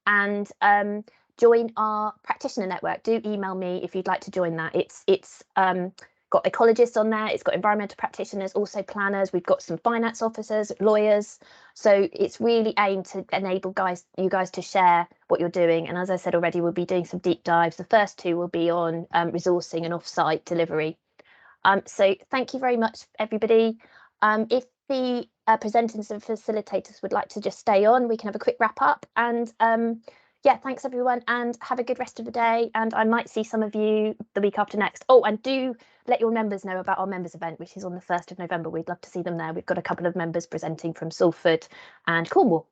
And join our practitioner network. Do email me if you'd like to join that. It's got ecologists on there, it's got environmental practitioners, also planners, we've got some finance officers, lawyers. So it's really aimed to enable you guys to share what you're doing. And as I said already, we'll be doing some deep dives. The first two will be on resourcing and off-site delivery. So thank you very much, everybody. If the presenters and facilitators would like to just stay on, we can have a quick wrap up. And yeah, thanks everyone, and have a good rest of the day. And I might see some of you the week after next. Oh, and do let your members know about our members event, which is on the 1st of November. We'd love to see them there. We've got a couple of members presenting from Salford and Cornwall.